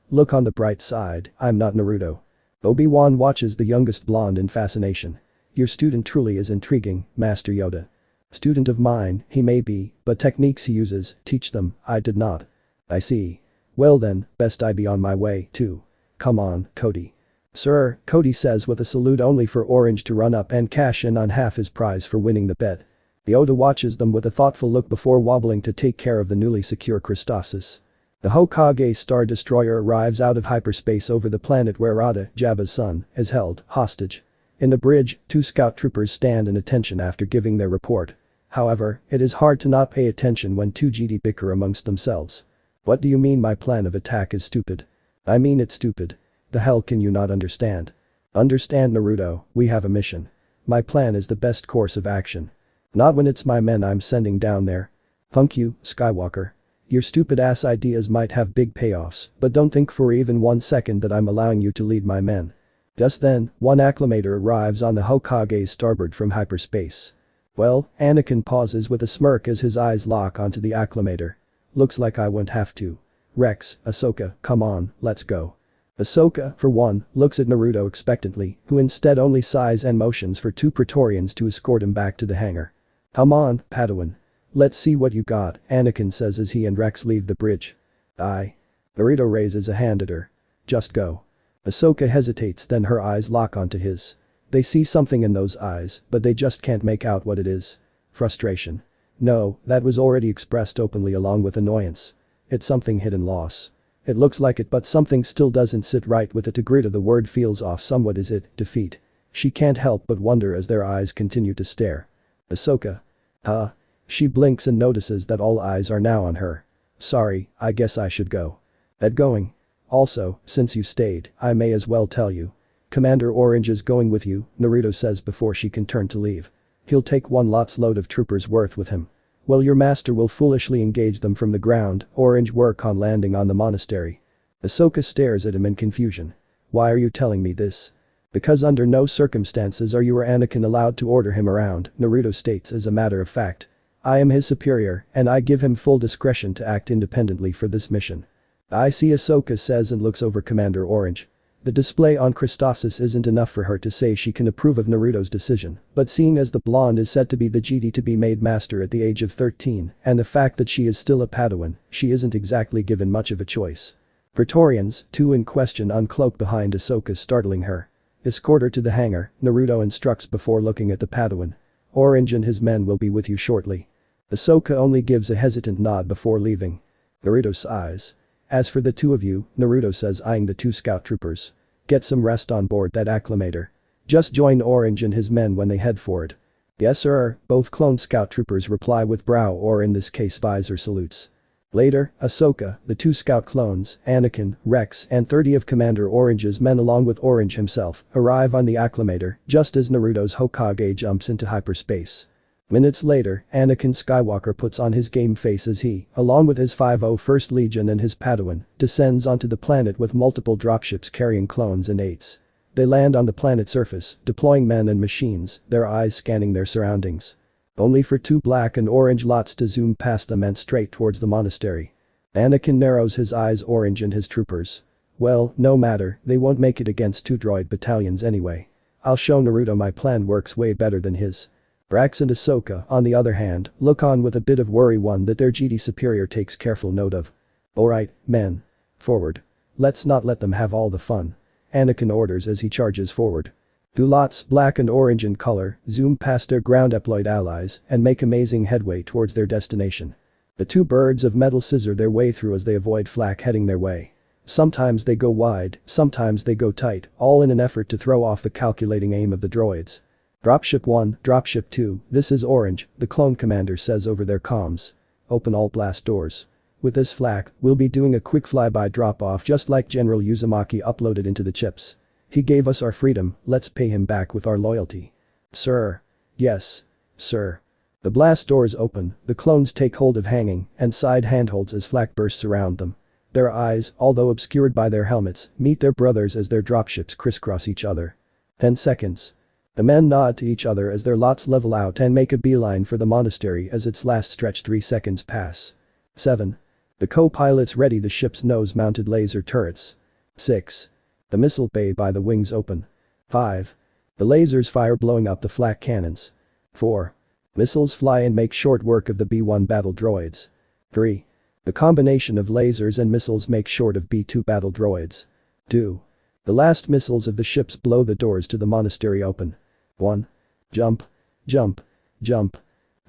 Look on the bright side, I'm not Naruto. Obi-Wan watches the youngest blonde in fascination. Your student truly is intriguing, Master Yoda. Student of mine, he may be, but techniques he uses, teach them, I did not. I see. Well then, best I be on my way, too. Come on, Cody. Sir, Cody says with a salute only for Orange to run up and cash in on half his prize for winning the bet. Yoda watches them with a thoughtful look before wobbling to take care of the newly secure Christosis. The Hokage Star Destroyer arrives out of hyperspace over the planet where Ada, Jabba's son, is held hostage. In the bridge, two scout troopers stand in attention after giving their report. However, it is hard to not pay attention when two GD bicker amongst themselves. What do you mean my plan of attack is stupid? I mean it's stupid. The hell can you not understand? Understand, Naruto, we have a mission. My plan is the best course of action. Not when it's my men I'm sending down there. Thank you, Skywalker. Your stupid ass ideas might have big payoffs, but don't think for even 1 second that I'm allowing you to lead my men. Just then, one acclamator arrives on the Hokage's starboard from hyperspace. Well, Anakin pauses with a smirk as his eyes lock onto the acclamator. Looks like I won't have to. Rex, Ahsoka, come on, let's go. Ahsoka, for one, looks at Naruto expectantly, who instead only sighs and motions for two Praetorians to escort him back to the hangar. Come on, Padawan. Let's see what you got, Anakin says as he and Rex leave the bridge. Aye. Naruto raises a hand at her. Just go. Ahsoka hesitates, then her eyes lock onto his. They see something in those eyes, but they just can't make out what it is. Frustration. No, that was already expressed openly along with annoyance. It's something hidden loss. It looks like it, but something still doesn't sit right with it. To Greta the word feels off somewhat. Is it defeat? She can't help but wonder as their eyes continue to stare. Ahsoka. Huh? She blinks and notices that all eyes are now on her. Sorry, I guess I should go. At going. Also, since you stayed, I may as well tell you. Commander Orange is going with you, Naruto says before she can turn to leave. He'll take one lot's load of troopers worth with him. Well, your master will foolishly engage them from the ground, Orange work on landing on the monastery. Ahsoka stares at him in confusion. Why are you telling me this? Because under no circumstances are you or Anakin allowed to order him around, Naruto states as a matter of fact. I am his superior, and I give him full discretion to act independently for this mission. I see, Ahsoka says and looks over Commander Orange. The display on Christosis isn't enough for her to say she can approve of Naruto's decision, but seeing as the blonde is said to be the GD to be made master at the age of 13, and the fact that she is still a Padawan, she isn't exactly given much of a choice. Praetorians, two in question, uncloak behind Ahsoka, startling her. Escort her to the hangar, Naruto instructs before looking at the Padawan. Orange and his men will be with you shortly. Ahsoka only gives a hesitant nod before leaving. Naruto sighs. As for the two of you, Naruto says, eyeing the two scout troopers. Get some rest on board that acclamator. Just join Orange and his men when they head for it. Yes sir, both clone scout troopers reply with brow or in this case visor salutes. Later, Ahsoka, the 2 scout clones, Anakin, Rex and 30 of Commander Orange's men along with Orange himself arrive on the Acclamator just as Naruto's Hokage jumps into hyperspace. Minutes later, Anakin Skywalker puts on his game face as he, along with his 501st Legion and his Padawan, descends onto the planet with multiple dropships carrying clones and 8s. They land on the planet's surface, deploying men and machines, their eyes scanning their surroundings. Only for 2 black and orange lots to zoom past them and straight towards the monastery. Anakin narrows his eyes Orange and his troopers. Well, no matter, they won't make it against 2 droid battalions anyway. I'll show Naruto my plan works way better than his. Rex and Ahsoka, on the other hand, look on with a bit of worry, one that their GD superior takes careful note of. Alright, men. Forward. Let's not let them have all the fun. Anakin orders as he charges forward. 2 lots, black and orange in color, zoom past their ground deployed allies and make amazing headway towards their destination. The 2 birds of metal scissor their way through as they avoid flak heading their way. Sometimes they go wide, sometimes they go tight, all in an effort to throw off the calculating aim of the droids. Dropship 1, Dropship 2, this is Orange, the clone commander says over their comms. Open all blast doors. With this flak, we'll be doing a quick flyby drop-off just like General Uzumaki uploaded into the chips. He gave us our freedom, let's pay him back with our loyalty. Sir. Yes. Sir. The blast doors open, the clones take hold of hanging and side handholds as flak bursts around them. Their eyes, although obscured by their helmets, meet their brothers as their dropships crisscross each other. 10 seconds. The men nod to each other as their lots level out and make a beeline for the monastery as its last stretch 3 seconds pass. 7. The co-pilots ready the ship's nose-mounted laser turrets. 6. The missile bay by the wings open. 5. The lasers fire blowing up the flak cannons. 4. Missiles fly and make short work of the B-1 battle droids. 3. The combination of lasers and missiles make short of B-2 battle droids. 2. The last missiles of the ships blow the doors to the monastery open. 1. Jump. Jump. Jump.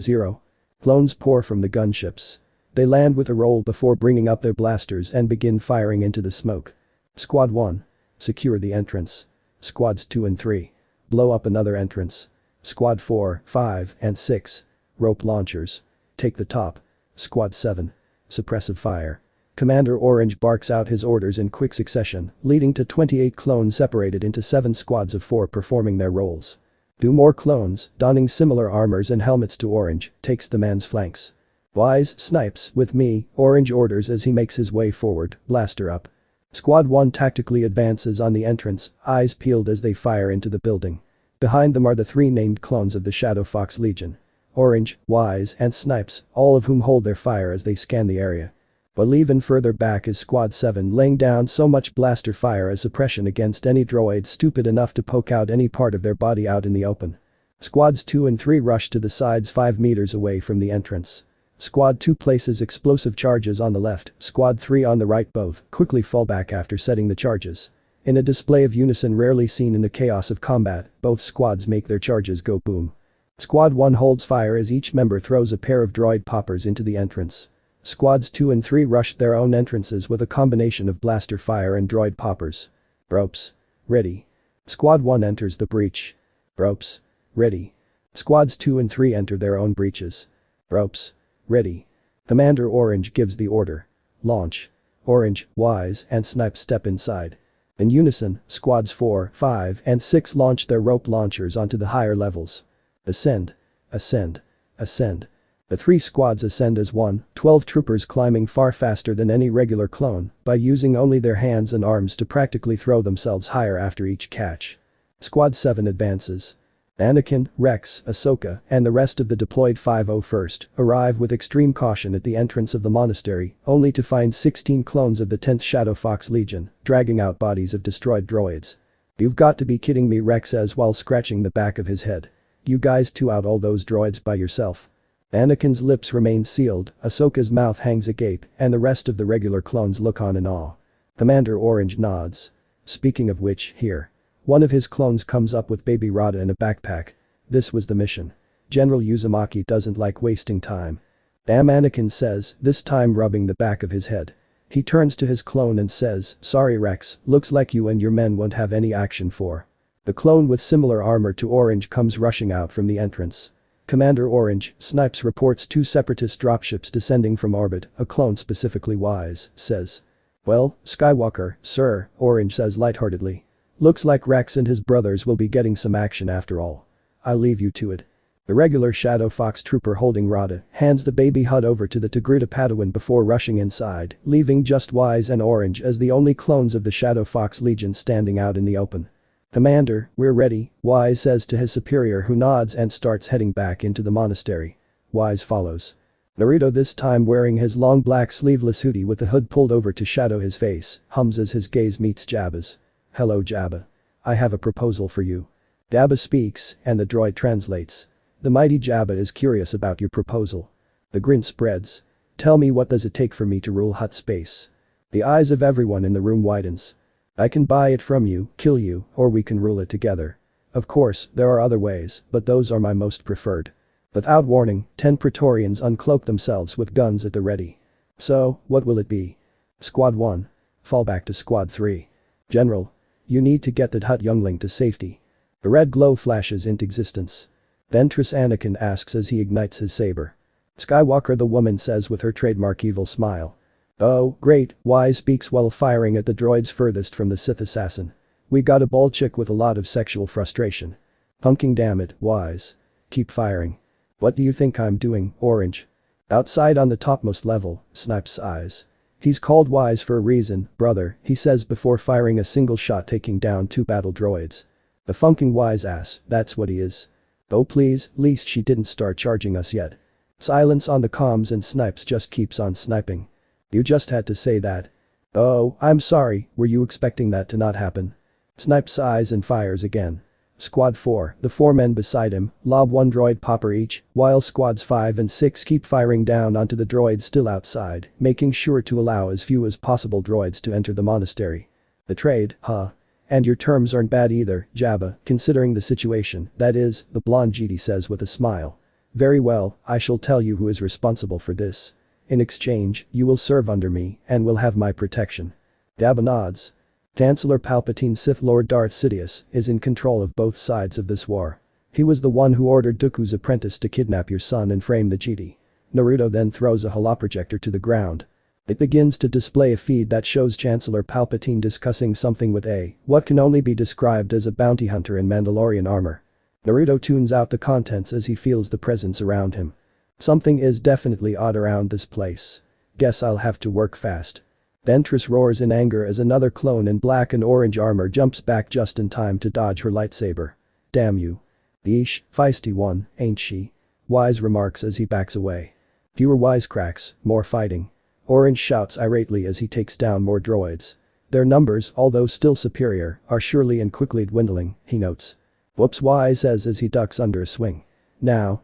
0. Clones pour from the gunships. They land with a roll before bringing up their blasters and begin firing into the smoke. Squad 1. Secure the entrance. Squads 2 and 3. Blow up another entrance. Squad 4, 5, and 6. Rope launchers. Take the top. Squad 7. Suppressive fire. Commander Orange barks out his orders in quick succession, leading to 28 clones separated into 7 squads of 4 performing their roles. 2 more clones, donning similar armors and helmets to Orange, takes the man's flanks. Wise snipes, with me, Orange orders as he makes his way forward, blaster up. Squad 1 tactically advances on the entrance, eyes peeled as they fire into the building. Behind them are the 3 named clones of the Shadow Fox Legion. Orange, Wise, and Snipes, all of whom hold their fire as they scan the area. But even further back is Squad 7 laying down so much blaster fire as suppression against any droid stupid enough to poke out any part of their body out in the open. Squads 2 and 3 rush to the sides 5 meters away from the entrance. Squad 2 places explosive charges on the left, Squad 3 on the right both quickly fall back after setting the charges. In a display of unison rarely seen in the chaos of combat, both squads make their charges go boom. Squad 1 holds fire as each member throws a pair of droid poppers into the entrance. Squads 2 and 3 rush their own entrances with a combination of blaster fire and droid poppers. Ropes. Ready. Squad 1 enters the breach. Ropes. Ready. Squads 2 and 3 enter their own breaches. Ropes. Ready. Commander Orange gives the order. Launch. Orange, Wise, and Snipe step inside. In unison, squads 4, 5, and 6 launch their rope launchers onto the higher levels. Ascend. Ascend. Ascend. The 3 squads ascend as one, 12 troopers climbing far faster than any regular clone by using only their hands and arms to practically throw themselves higher after each catch. Squad 7 advances. Anakin, Rex, Ahsoka, and the rest of the deployed 501st arrive with extreme caution at the entrance of the monastery, only to find 16 clones of the 10th Shadow Fox Legion dragging out bodies of destroyed droids. "You've got to be kidding me," Rex says while scratching the back of his head. "You guys two out all those droids by yourself?" Anakin's lips remain sealed, Ahsoka's mouth hangs agape, and the rest of the regular clones look on in awe. Commander Orange nods. Speaking of which, here. One of his clones comes up with Baby Rada in a backpack. This was the mission. General Uzumaki doesn't like wasting time. Damn, Anakin says, this time rubbing the back of his head. He turns to his clone and says, "Sorry Rex, looks like you and your men won't have any action for." The clone with similar armor to Orange comes rushing out from the entrance. Commander Orange, Snipes reports 2 separatist dropships descending from orbit, a clone specifically Wise, says. Well, Skywalker, sir, Orange says lightheartedly. Looks like Rex and his brothers will be getting some action after all. I'll leave you to it. The regular Shadow Fox trooper holding Rada hands the baby HUD over to the Togruta Padawan before rushing inside, leaving just Wise and Orange as the only clones of the Shadow Fox Legion standing out in the open. Commander, we're ready, Wise says to his superior who nods and starts heading back into the monastery. Wise follows. Naruto, this time wearing his long black sleeveless hoodie with the hood pulled over to shadow his face, hums as his gaze meets Jabba's. Hello Jabba. I have a proposal for you. Jabba speaks, and the droid translates. The mighty Jabba is curious about your proposal. The grin spreads. Tell me, what does it take for me to rule Hutt space? The eyes of everyone in the room widens. I can buy it from you, kill you, or we can rule it together. Of course, there are other ways, but those are my most preferred. Without warning, 10 Praetorians uncloak themselves with guns at the ready. So, what will it be? Squad 1. Fall back to Squad 3. General. You need to get that Hutt youngling to safety. The red glow flashes into existence. Ventress Anakin asks as he ignites his saber. Skywalker, the woman says with her trademark evil smile. Oh, great, Wise speaks while firing at the droids furthest from the Sith assassin. We got a bald chick with a lot of sexual frustration. Punking, damn it, Wise. Keep firing. What do you think I'm doing, Orange? Outside on the topmost level, Snipes eyes. He's called Wise for a reason, brother, he says before firing a single shot taking down 2 battle droids. The funking Wise ass, that's what he is. Oh please, least she didn't start charging us yet. Silence on the comms and Snipes just keeps on sniping. You just had to say that. Oh, I'm sorry, were you expecting that to not happen? Snipes sighs and fires again. Squad 4, the 4 men beside him, lob 1 droid popper each, while squads 5 and 6 keep firing down onto the droids still outside, making sure to allow as few as possible droids to enter the monastery. The trade, huh? And your terms aren't bad either, Jabba, considering the situation, that is, the blonde GD says with a smile. Very well, I shall tell you who is responsible for this. In exchange, you will serve under me, and will have my protection. Jabba nods. Chancellor Palpatine Sith Lord Darth Sidious is in control of both sides of this war. He was the one who ordered Dooku's apprentice to kidnap your son and frame the GD. Naruto then throws a holoprojector to the ground. It begins to display a feed that shows Chancellor Palpatine discussing something with what can only be described as a bounty hunter in Mandalorian armor. Naruto tunes out the contents as he feels the presence around him. Something is definitely odd around this place. Guess I'll have to work fast. Ventress roars in anger as another clone in black and orange armor jumps back just in time to dodge her lightsaber. Damn you. Yeesh, feisty one, ain't she? Wise remarks as he backs away. Fewer wisecracks, more fighting. Orange shouts irately as he takes down more droids. Their numbers, although still superior, are surely and quickly dwindling, he notes. Whoops, Wise says as he ducks under a swing. Now,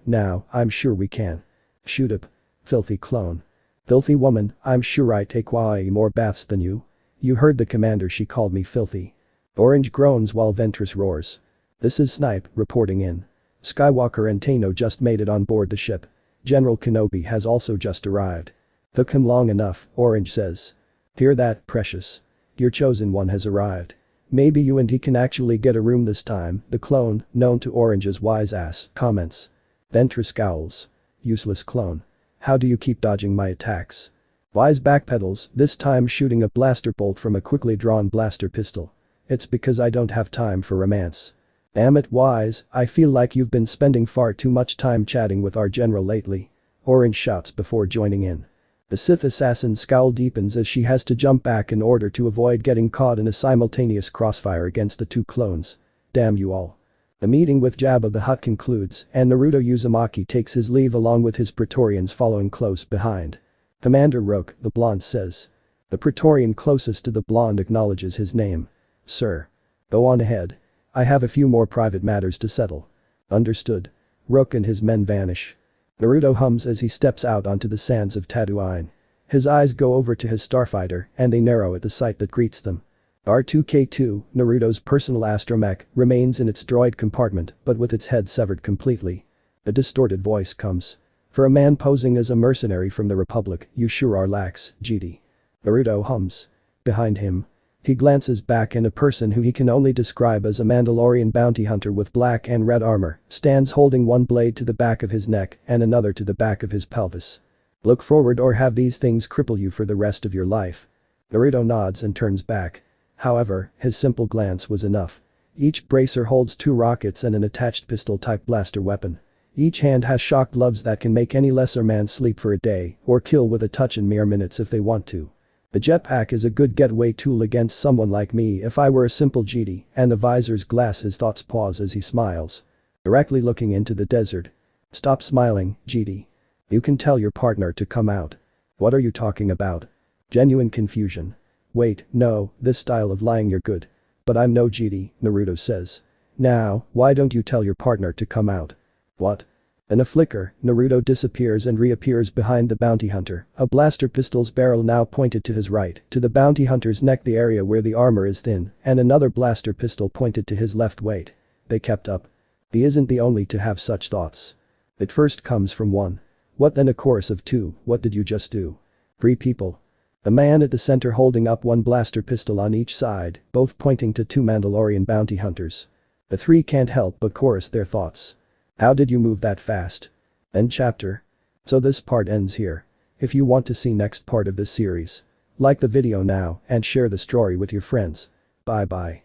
I'm sure we can. Shoot up. Filthy clone. Filthy woman, I'm sure I take way more baths than you. You heard the commander, she called me filthy. Orange groans while Ventress roars. This is Snipe, reporting in. Skywalker and Tano just made it on board the ship. General Kenobi has also just arrived. Took him long enough, Orange says. Hear that, precious? Your chosen one has arrived. Maybe you and he can actually get a room this time, the clone, known to Orange as Wise Ass, comments. Ventress scowls. Useless clone. How do you keep dodging my attacks? Wise backpedals, this time shooting a blaster bolt from a quickly drawn blaster pistol. It's because I don't have time for romance. Damn it, Wise, I feel like you've been spending far too much time chatting with our general lately. Orange shouts before joining in. The Sith assassin's scowl deepens as she has to jump back in order to avoid getting caught in a simultaneous crossfire against the 2 clones. Damn you all. The meeting with Jabba the Hutt concludes and Naruto Uzumaki takes his leave along with his Praetorians following close behind. Commander Rook, the blonde says. The Praetorian closest to the blonde acknowledges his name. Sir. Go on ahead. I have a few more private matters to settle. Understood. Rook and his men vanish. Naruto hums as he steps out onto the sands of Tatooine. His eyes go over to his starfighter and they narrow at the sight that greets them. R2-K2, Naruto's personal astromech, remains in its droid compartment but with its head severed completely. A distorted voice comes. For a man posing as a mercenary from the Republic, you sure are lax, GD. Naruto hums. Behind him. He glances back and a person who he can only describe as a Mandalorian bounty hunter with black and red armor stands holding one blade to the back of his neck and another to the back of his pelvis. Look forward or have these things cripple you for the rest of your life. Naruto nods and turns back. However, his simple glance was enough. Each bracer holds 2 rockets and an attached pistol-type blaster weapon. Each hand has shock gloves that can make any lesser man sleep for a day or kill with a touch in mere minutes if they want to. The jetpack is a good getaway tool against someone like me if I were a simple GD, and the visor's glass. His thoughts pause as he smiles. Directly looking into the desert. Stop smiling, GD. You can tell your partner to come out. What are you talking about? Genuine confusion. Wait, no, this style of lying you're good. But I'm no GD, Naruto says. Now, why don't you tell your partner to come out? What? In a flicker, Naruto disappears and reappears behind the bounty hunter, a blaster pistol's barrel now pointed to his right, to the bounty hunter's neck, the area where the armor is thin, and another blaster pistol pointed to his left. Wait. They kept up. He isn't the only to have such thoughts. It first comes from one. What, then a chorus of 2, what did you just do? 3 people. A man at the center holding up one blaster pistol on each side, both pointing to 2 Mandalorian bounty hunters. The 3 can't help but chorus their thoughts. How did you move that fast? End chapter. So this part ends here. If you want to see next part of this series, like the video now and share the story with your friends. Bye bye.